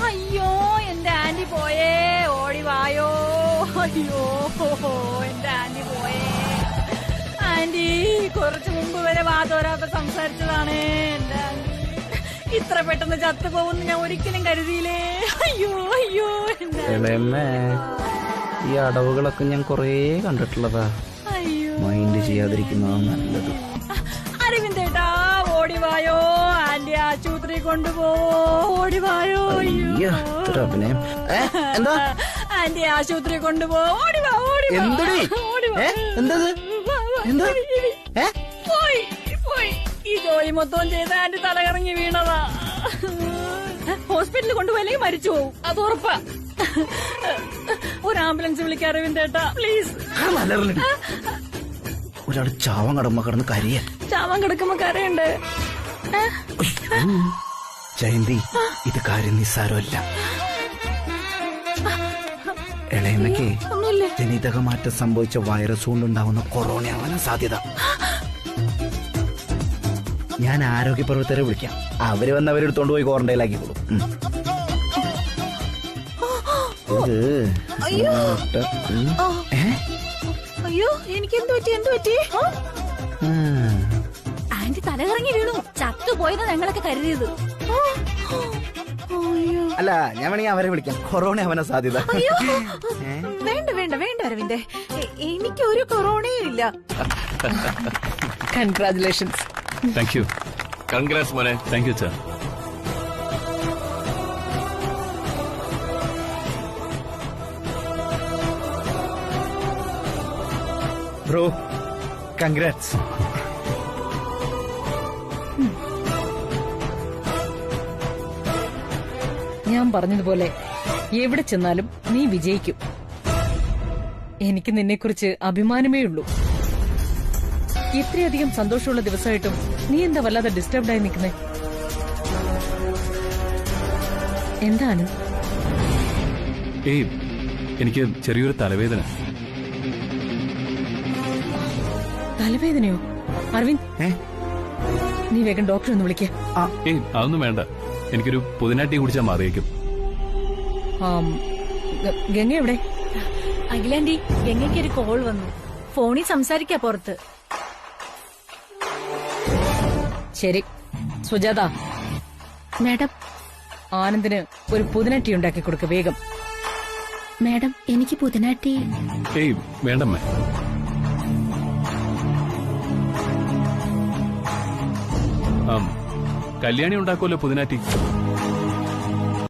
അയ്യോ എന്റെ ആന്റി പോയേ. ആന്റി കുറച്ചു മുമ്പ് വരെ വാതോരാത്ത സംസാരിച്ചതാണ്. എന്റെ ആന്റി ഇത്ര പെട്ടെന്ന് ചത്തുപോകുന്നു ഞാൻ ഒരിക്കലും കരുതിയില്ലേ. അയ്യോ എന്റെ ഈ അടവുകളൊക്കെ ഞാൻ കൊറേ കണ്ടിട്ടുള്ളതാ. മൈൻഡ് ചെയ്യാതിരിക്കുന്നതാ നല്ലത്. അരവിന്ദേട്ടാ ഓടിവായോ, ആന്റി ആശുപത്രി കൊണ്ടുപോ, ഓടിവായോ. അയ്യോ, ഇത്ര അഭിനയം. എന്താ ആന്റി ആശുപത്രി കൊണ്ടുപോ, ഓടിവാ, ഓടിവാ. എന്തടി? എന്തത്? എന്താ? പോയി പോയി. ഈ ജോലി മൊത്തം ചെയ്ത് ആന്റി തലകറങ്ങി വീണതാ. ഹോസ്പിറ്റലിൽ കൊണ്ടുപോയില്ലെങ്കിൽ മരിച്ചു പോവും, അത് ഉറപ്പാ. ഒരു ആംബുലൻസ് വിളിക്കാം അരവിന്ദേട്ടാ, പ്ലീസ്. ഒരാൾ ചാവം കടമ്പ കിടന്ന് കരിയ. ചാവാൻ കിടക്കുമ്പോ കരയുണ്ട്. ജയന്തി, ഇത് കാര്യം നിസ്സാരമല്ല. ഇളയമ്മയ്ക്ക് ജനിതക മാറ്റം സംഭവിച്ച വൈറസ് കൊണ്ടുണ്ടാവുന്ന കൊറോണ ആവാൻ സാധ്യത. ഞാൻ ആരോഗ്യ പ്രവർത്തകരെ വിളിക്കാം, അവര് വന്ന് അവരെടുത്തോണ്ട് പോയി ക്വാറന്റൈനിലാക്കിക്കോളും. അയ്യോ, എനിക്ക് എന്ത് പറ്റി, എന്ത് പറ്റി? ആന്റി തലകറങ്ങി വീണു, ചത്തുപോയെന്ന് ഞങ്ങളൊക്കെ കരുതിയത്. അല്ല, ഞാൻ വേണമെങ്കിൽ അവരെ വിളിക്കാം, കൊറോണ ആവാൻ സാധ്യത. വേണ്ട വേണ്ട വേണ്ട അരവിന്ദേ, എനിക്ക് ഒരു കൊറോണയും ഇല്ല. കൺഗ്രാറ്റുലേഷൻസ്. Thank you. കൺഗ്രാറ്റ്സ് മോനെ. Thank you sir. Bro, congrats. ഞാൻ പറഞ്ഞതുപോലെ എവിടെ ചെന്നാലും നീ വിജയിക്കും. എനിക്ക് നിന്നെക്കുറിച്ച് അഭിമാനമേ ഉള്ളൂ. ഇത്രയധികം സന്തോഷമുള്ള ദിവസമായിട്ടും നീ എന്താ വല്ലാതെ ഡിസ്റ്റർബ്ഡ് ആയി നിൽക്കുന്നേ? എന്താണ്? ഏയ്, എനിക്ക് ചെറിയൊരു തലവേദന. തലവേദനയോ? അരവിന്ദ്, നീ വേഗം ഡോക്ടറെ ഒന്ന് വിളിക്ക. ഏയ്, അതൊന്നും വേണ്ട. എനിക്കൊരു പുതിനാട്ടി കുടിച്ചാൽ മാറിയേക്കും. ഗംഗ എവിടെ? അഖിലാന്റി, ഗംഗയ്ക്ക് ഒരു കോൾ വന്നു, ഫോണിൽ സംസാരിക്കാ പുറത്ത്. ശരി സുജാത. മാഡം, ആനന്ദിന് ഒരു പുതിനട്ടി ഉണ്ടാക്കി കൊടുക്ക വേഗം. മാഡം, എനിക്ക് പുതിനാട്ടി. ഏയ് വേണ്ടമ്മേ. കല്യാണി ഉണ്ടാക്കുമല്ലോ പുതിനാട്ടി.